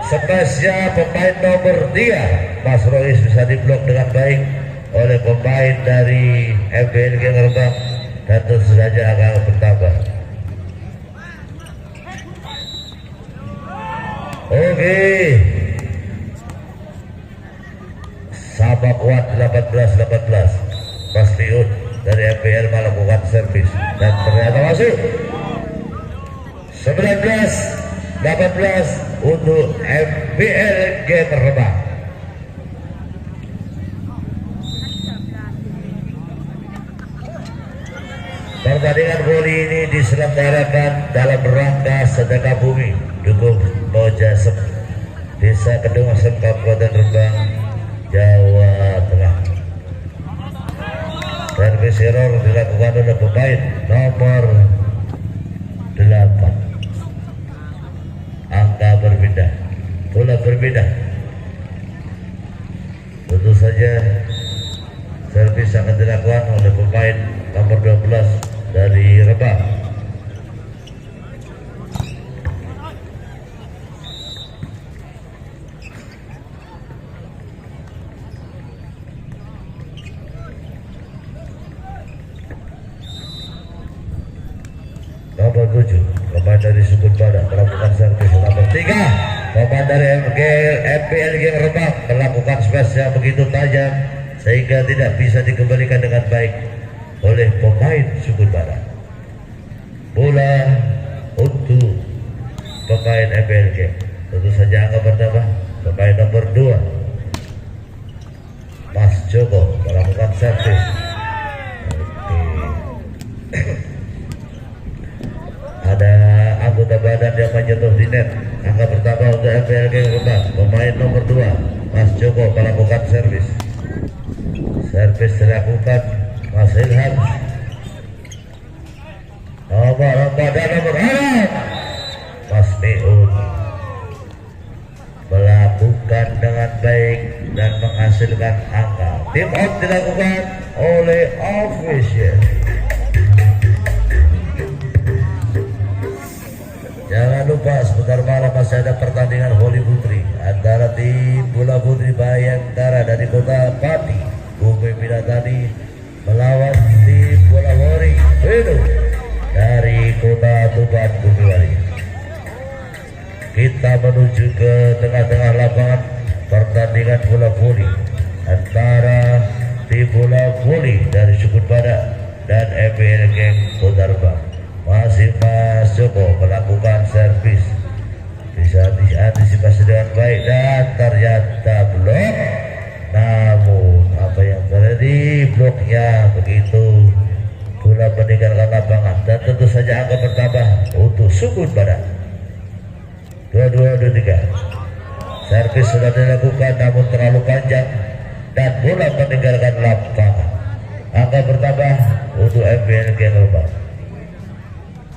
spesial pemain nomor 3 Mas Rois bisa diblok dengan baik oleh pemain dari MBLG Rembang, dan tentu saja akan bertambah. Oke. sama kuat 18-18. Mas Liun dari MPL melakukan servis dan ternyata masuk 19-18 untuk MPL Game Rembang. Pertandingan voli ini diselenggarakan dalam rangka sedekah bumi dukung Mojasem Desa Kedung Asem Kabupaten Rembang, Jawa Tengah. Servis error dilakukan oleh pemain nomor 8. Angka berbeda, bola berbeda. Tentu saja servis akan dilakukan oleh pemain nomor 12 dari Rembang. Nomor 7 pemain dari Sukun Badak melakukan servis. Nomor 3 pemain dari MPL Game Rembang melakukan smash yang begitu tajam sehingga tidak bisa dikembalikan dengan baik oleh pemain Sukun Badak. Bola untuk pemain MPL Game. Tentu saja angka pertama pemain nomor 2 Mas Joko melakukan servis. Ada anggota badan yang menyentuh di net. Angka pertama untuk MPL Game Rembang. Pemain nomor 2 Mas Joko melakukan servis. Servis dilakukan Mas Ilham. Nomor 4 dan nomor 6 Mas Meun melakukan dengan baik dan menghasilkan angka. Tim out dilakukan oleh official. Jangan lupa sebentar malam masih ada pertandingan voli putri antara tim bola putri Bayangkara dari kota Pati, Bumi Pinatani melawan tim bola voli Beno dari kota Tuban, Bumi. Kita menuju ke tengah-tengah lapangan pertandingan bola voli antara tim bola voli dari Sukun Badak dan MPL Game Kota Rembang. Masih Mas Joko melakukan servis, bisa diantisipasi dengan baik dan ternyata blok. Namun apa yang terjadi, bloknya begitu bola meninggalkan lapangan dan tentu saja angka pertama untuk Sukun Badak. 22-23. Servis sudah dilakukan namun terlalu panjang dan bola meninggalkan lapangan. Angka pertama untuk MPL Game Rembang.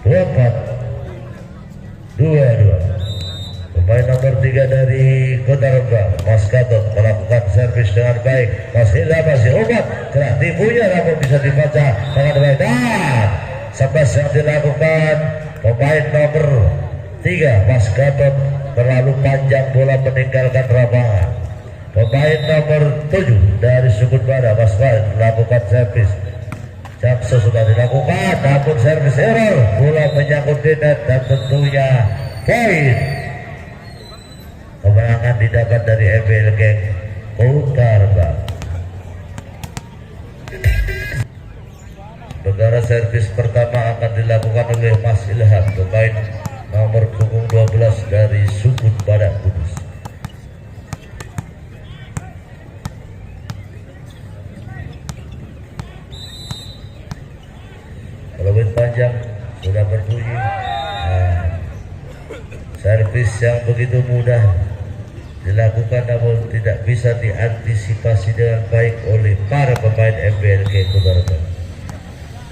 24-22. Pemain nomor 3 dari Kota Rembang Mas Gatot melakukan servis dengan baik. Mas Hila masih obat telah tipunya namun bisa dibaca dengan baik dan smash yang dilakukan pemain nomor 3 Mas Gatot terlalu panjang, bola meninggalkan lapangan. Pemain nomor 7 dari Sukun Badak Mas Farid melakukan servis. Jaksa sudah dilakukan namun servis error, bola menyangkut di net dan tentunya poin. Kemenangan didapat dari MPL Game Kota Rembang. Sementara servis pertama akan dilakukan oleh Mas Ilham, pemain nomor punggung 12 dari Sukun Badak Kudus. Lebih panjang sudah berbunyi. Servis yang begitu mudah dilakukan namun tidak bisa diantisipasi dengan baik oleh para pemain MPLG Kota Rembang.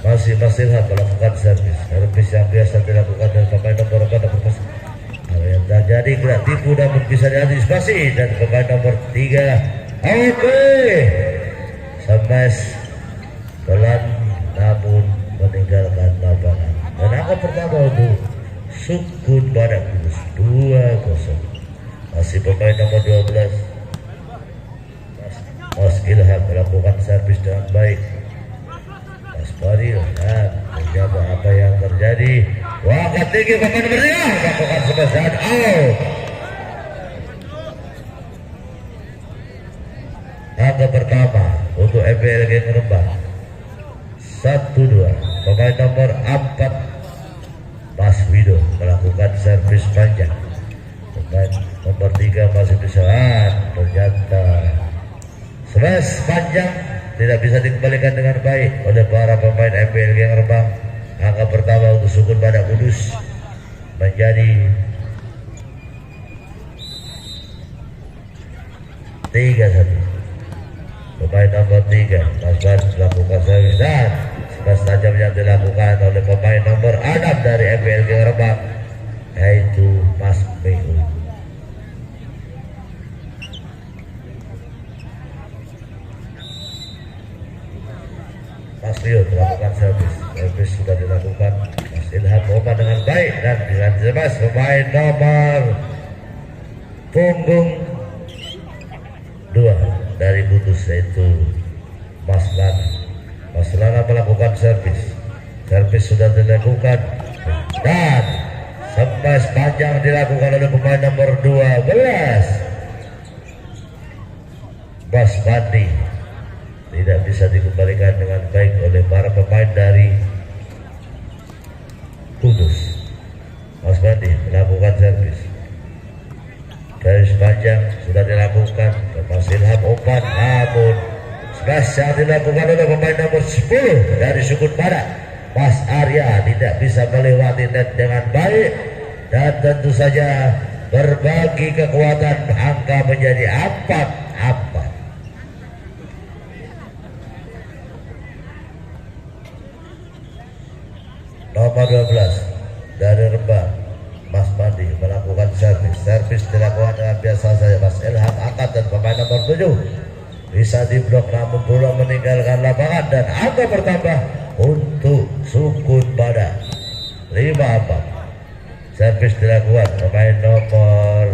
Masih Ilham melakukan servis yang biasa dilakukan oleh pemain nomor 4 yang terjadi tidak tipu namun bisa diantisipasi dan pemain nomor 3 smash pelan namun meninggalkan lapangan. Dan angka pertama untuk Sukun Badak Kudus 2-0. Masih pemain nomor 12 Mas Ilham melakukan servis dengan baik. Mas Fadil dan menjaga apa yang terjadi. Angkat tinggi pemain nomor 3 melakukan smash dan out. Angka pertama 1-2. Pemain nomor 4 Mas Wido melakukan servis panjang. Pemain nomor 3 masih bisa, ternyata smash panjang tidak bisa dikembalikan dengan baik oleh para pemain MPLG Rembang. Angka pertama untuk Sukun Badak Kudus menjadi 3-1. Pemain nomor 3 Mas Bas melakukan servis dan smash tajam yang dilakukan oleh pemain nomor 6 dari MPLG Rembang, yaitu Mas Meo. Mas Meo melakukan servis sudah dilakukan. Mas Ilham Oman dengan baik dan dengan jelas pemain nomor punggung 2 dari Kudus, yaitu Mas Lana. Mas Lana melakukan servis sudah dilakukan dan smash panjang dilakukan oleh pemain nomor 12 Mas Bandi, tidak bisa dikembalikan dengan baik oleh para pemain dari Kudus. Mas Bandi melakukan servis panjang sudah dilakukan ke Mas Ilham Oman, namun smash yang dilakukan oleh pemain nomor 10 dari Sukun Badak, Mas Arya, tidak bisa melewati net dengan baik dan tentu saja berbagi kekuatan, angka menjadi 4-4. Nomor 12 dari Rembang, Mas Mandi melakukan servis dilakukan dengan biasa saja. Mas Ilham angkat dan pemain nomor 7 bisa diblok, namun bola meninggalkan lapangan dan angka bertambah untuk Sukun Badak 5-4. Servis dilakukan pemain nomor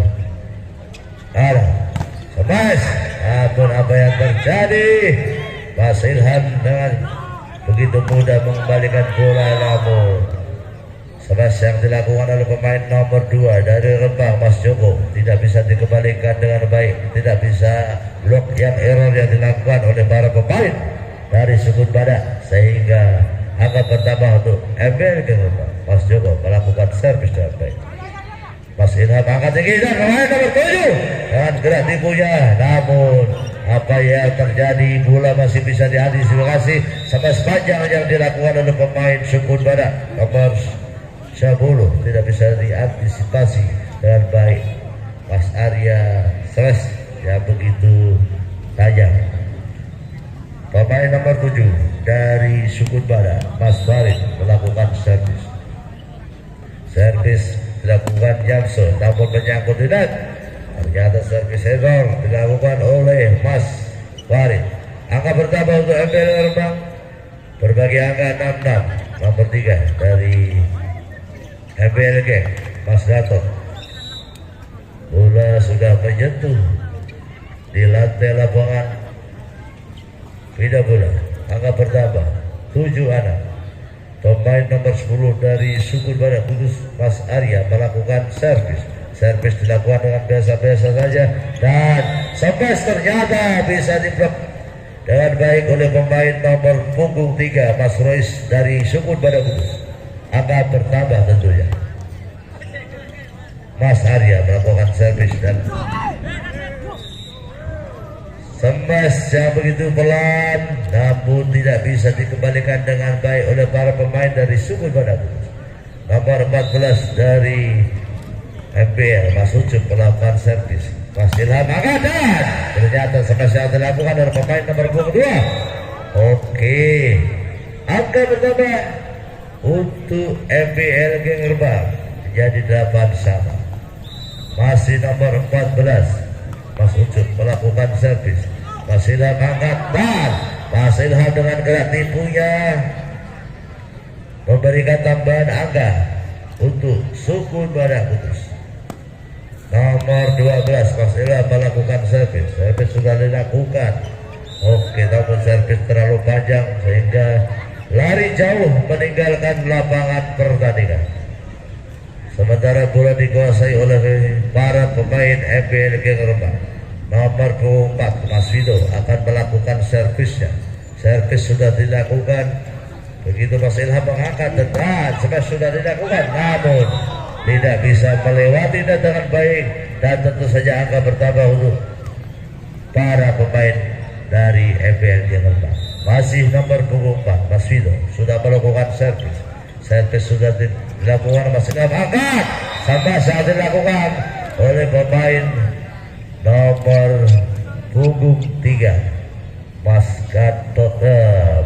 6 smash, namun apa yang terjadi, Mas Ilham dengan begitu mudah mengembalikan bola, namun smash yang dilakukan oleh pemain nomor 2 dari Rembang, Mas Joko, tidak bisa dikembalikan dengan baik, tidak bisa blok yang error yang dilakukan oleh para pemain dari Sukun Badak, sehingga angka pertama untuk MPLG Rembang. Mas Joko melakukan servis dengan baik. Mas Ilham angkat tinggi dan pemain nomor 7 dengan gerak tipunya, namun apa yang terjadi, bola masih bisa diantisipasi. Smash panjang yang dilakukan oleh pemain Sukun Badak nomor 10 tidak bisa diantisipasi dengan baik. Mas Arya smash yang begitu tajam. Pemain nomor 7 dari Sukun Badak, Mas Farid melakukan servis dilakukan Jamso, namun menyangkut di net. Ternyata servis error dilakukan oleh Mas Farid. Angka pertama untuk MPL Rembang berbagi angka 66. Nomor 3 dari MPLG, Mas Gatot, bola sudah menyentuh di lantai lapangan. Tidak bola, angka bertambah 7-6. Pemain nomor 10 dari Sukun Badak Kudus, Mas Arya melakukan servis dilakukan dengan biasa-biasa saja dan smash ternyata bisa diblok dengan baik oleh pemain nomor punggung 3 Mas Royce dari Sukun Badak Kudus. Angka bertambah tentunya. Mas Arya melakukan servis dan smash yang begitu pelan, namun tidak bisa dikembalikan dengan baik oleh para pemain dari Sukun Badak Kudus. Nomor 14 dari MPL, Mas Ucup melakukan servis. Mas Ilham angkat dan ternyata smash yang dilakukan oleh pemain nomor 22. Oke, angka bertambah untuk MPL Geng Rembang menjadi 8 sama. Masih nomor 14 Mas Ucup melakukan servis. Mas Ilham angkat dan Mas Ilham dengan gerak tipunya memberikan tambahan angka untuk Sukun Badak Kudus. Nomor 12 Mas Ilham melakukan servis sudah dilakukan. Oke, namun servis terlalu panjang sehingga lari jauh meninggalkan lapangan pertandingan. Sementara bola dikuasai oleh para pemain MPL Geng Rembang. Nomor 24 Mas Wido akan melakukan servisnya. Servis sudah dilakukan Begitu Mas Ilham mengangkat dan smash sudah dilakukan, namun tidak bisa melewati dengan baik, dan tentu saja angka bertambah untuk para pemain dari FBL Rembang. Masih nomor punggung 4 Mas Fido sudah melakukan servis sudah dilakukan, Mas Ilham angkat sampai saat dilakukan oleh pemain nomor punggung 3 Mas Gatot,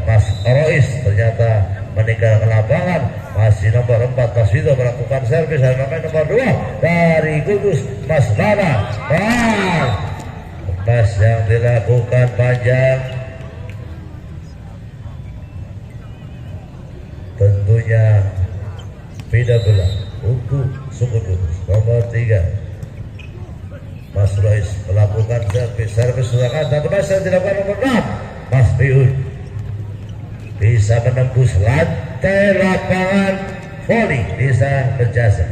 Mas Rois ternyata meninggalkan lapangan. Masih nomor 4 Mas Vito melakukan servis, dan pemain nomor 2 dari Kudus Mas Lana. Pas yang dilakukan panjang, tentunya beda bola untuk suku Kudus. Nomor 3 Mas Rois melakukan servis silakan, satu mas yang dilakukan nomor 6 Mas Miun bisa menembus lantai lapangan voli, bisa berjasa.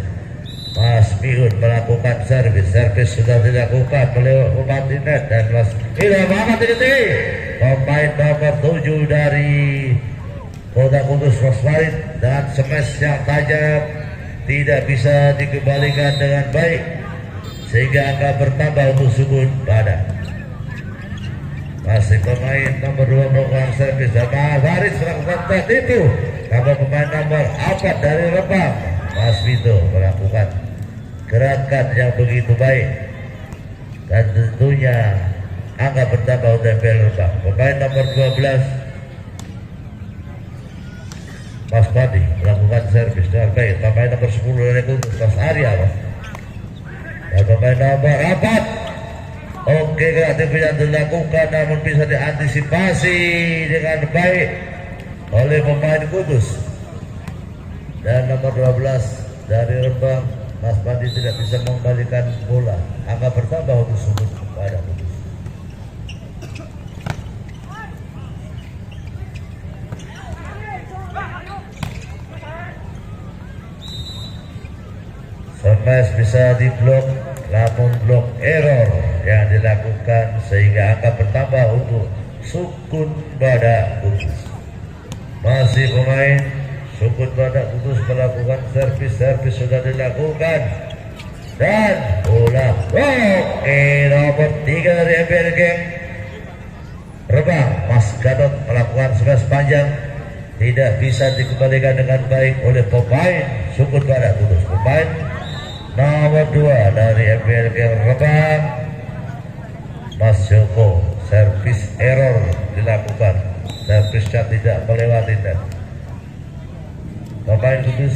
Mas Miun melakukan servis sudah dilakukan melewati net, dan Mas Ilham amat ini pemain nomor 7 dari Kota Kudus Mas Farid, dan smash yang tajam tidak bisa dikembalikan dengan baik sehingga angka bertambah untuk Sukun Badak. Masih pemain nomor 2 melakukan servis, dan Mas Farid melakukan tes itu. Nama pemain nomor 4 dari Rembang Mas Vito melakukan gerakan yang begitu baik, dan tentunya angka bertambah untuk FBL Rembang. Pemain nomor 12 Mas Padi melakukan servis dengan baik. Pemain nomor 10 dari Kudus Mas Arya, dan pemain nomor 4 oke, kreatif yang dilakukan namun bisa diantisipasi dengan baik oleh pemain Kudus, dan nomor 12 dari Rembang Mas Padi tidak bisa mengembalikan bola. Angka bertambah untuk Sukun pada Kudus. Smash bisa diblok, namun blok error yang dilakukan sehingga angka bertambah untuk Sukun Badak Kudus. Masih pemain Sukun Badak Kudus melakukan servis sudah dilakukan, dan bola oke, nomor 3 dari FBL Gang Rembang Mas Gatot melakukan smash panjang, tidak bisa dikembalikan dengan baik oleh pemain Sukun Badak Kudus. Pemain nomor 2 dari FBL Rembang Mas Joko, servis error dilakukan, servisnya tidak melewati net. Pemain Kudus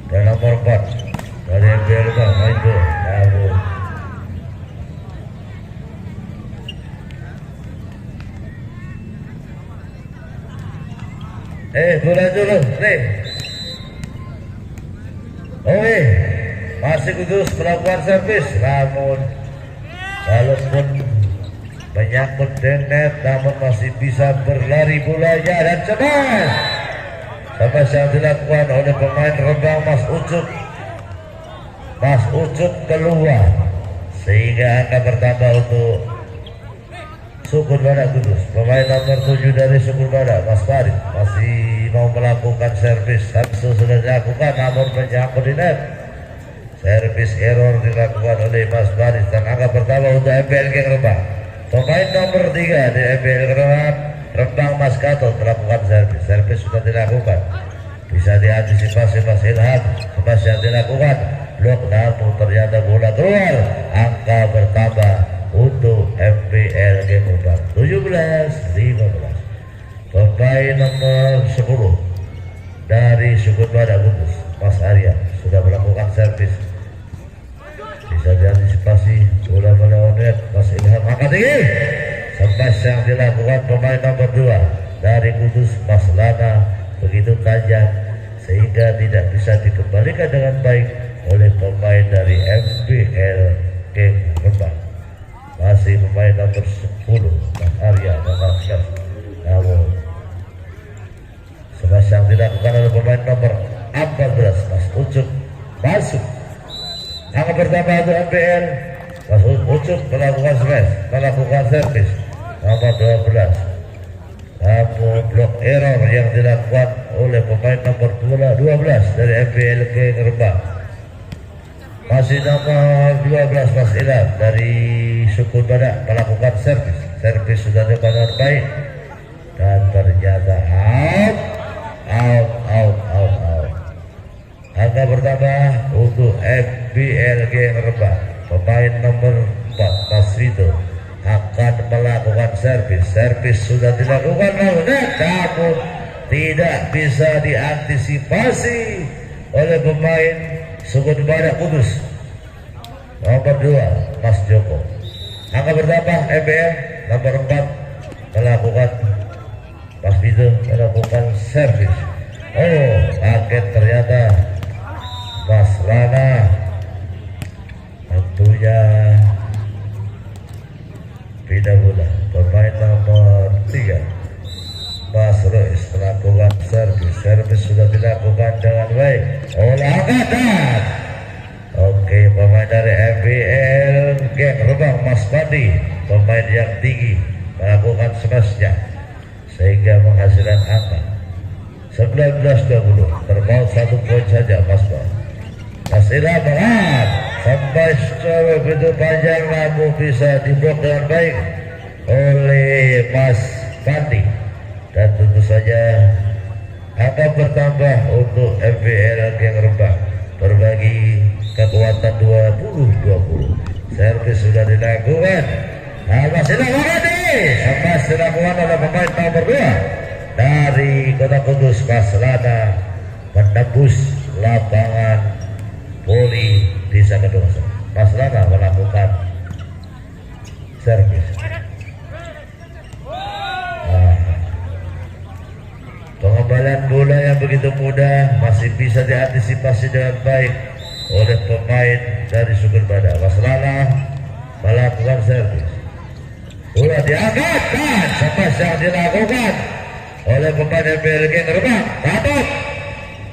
dan nomor 4 dari FBL Rembang main go, namun bola dulu nih. Masih Kudus melakukan servis, namun walaupun menyangkut net, namun masih bisa berlari bolanya, dan cepat yang dilakukan oleh pemain Rembang Mas Ucup keluar, sehingga angka bertambah untuk Sukun Badak Kudus. Pemain nomor 7 dari Sukun Badak Mas Farid masih mau melakukan servis, sudah dilakukan namun menyangkut di net. Servis error dilakukan oleh Mas Farid, dan angka pertama untuk FBL Gang Rembang. Pemain nomor 3 di FBL Rembang Mas Gatot melakukan servis sudah dilakukan, bisa diantisipasi Mas Ilham. Smash yang dilakukan blok, namun ternyata bola keluar. Angka bertambah untuk FBL Gang Rembang 17-15. Pemain nomor 10 dari Sukun Badak Kudus Mas Arya sudah melakukan servis, bisa diantisipasi bola melawan net. Mas Ilham angkat tinggi, smash yang dilakukan pemain nomor 2 dari Kudus Mas Lana begitu tajam sehingga tidak bisa dikembalikan dengan baik oleh pemain dari FBL Gang Rembang. Masih pemain nomor 10 Mas Arya melakukan, namun smash yang dilakukan oleh pemain nomor 14 Mas Ucup masuk. Angka pertama untuk FBL Mas Ucup melakukan smash, melakukan servis nomor 12, namun yang dilakukan oleh pemain nomor 12 dari FBLG Rembang. Masih nomor 12 Mas Ilham dari Sukun Badak melakukan servis. Servis sudah dilakukan baik dan ternyata out. Angka bertambah untuk FBLG Rembang. Pemain nomor 4 Mas Vito akan melakukan servis. Servis sudah dilakukan namun tidak bisa diantisipasi oleh pemain Sukun Badak Kudus. Nomor 2 Mas Joko. Angka bertambah FBL nomor 4 melakukan Mas Vito melakukan servis. Kaget ternyata Mas Rana tentunya pindah bola. Pemain nomor 3 Mas Rois melakukan servis. Servis sudah dilakukan dengan baik oleh angkatan. Oke, pemain dari FBL Geng Rembang Mas Pandi, pemain yang tinggi melakukan smashnya sehingga menghasilkan angka 19-20. Terpaut 1 poin saja Mas Pak. Mas Ilham berat sampai sejauh begitu panjang namun bisa diblok dengan baik oleh Mas Pandi. Dan tentu saja akan bertambah untuk FBL Geng Rembang berbagi kekuatan 20-20. Servis sudah dilakukan. Masih dilakukan oleh pemain nomor 2 dari Kota Kudus Mas Lana menembus lapangan voli Desa Kedungso. Mas Lana melakukan servis. Pengembalian bola yang begitu mudah masih bisa diantisipasi dengan baik oleh pemain dari Sukun Badak. Mas Lana melakukan servis. Bola diangkat dan smash yang dilakukan oleh pemain FBLG Rembang dapat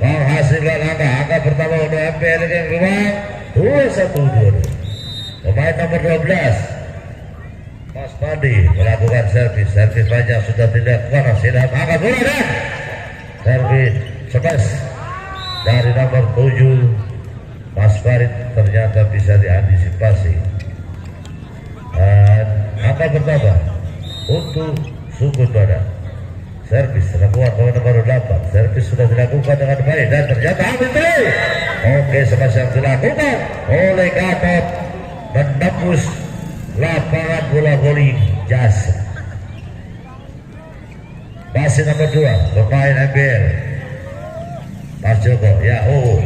menghasilkan angka pertama untuk FBLG Rembang 21-22. Pemain nomor 12 Mas Pandi melakukan servis. Servis banyak sudah dilakukan. Masih dalam angka bola dan servis smash dari nomor 7 Mas Farid ternyata bisa diantisipasi. Dan angka pertama untuk Sukun Badak. Servis dilakukan oleh nomor 8. Servis sudah dilakukan dengan baik dan ternyata ambil. Oke, smash yang dilakukan oleh Gatot menembus lapangan bola voli Jasa. Masih nomor 2 pemain MBL Mas Joko.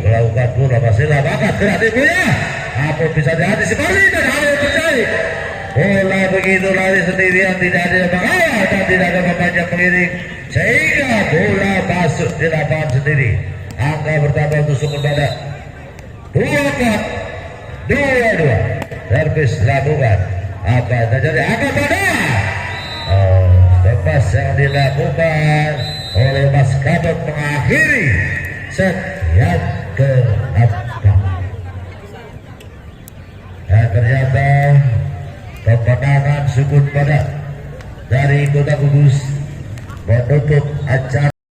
Melakukan bola masih angkat gerak timnya. Apa bisa diantisipasi dan harus terjadi. Bola begitu lari sendirian, tidak ada mengawal dan tidak ada pemain yang mengiring sehingga bola masuk di lapangan sendiri. Angka bertambah untuk Sukun Badak 2-2. Servis lakukan. Apa yang terjadi? Angka pada lepas yang dilakukan oleh Mas Gatot mengakhiri set yang ke-4. Dan ternyata kemenangan Sukun Badak dari Kota Kudus menutup acara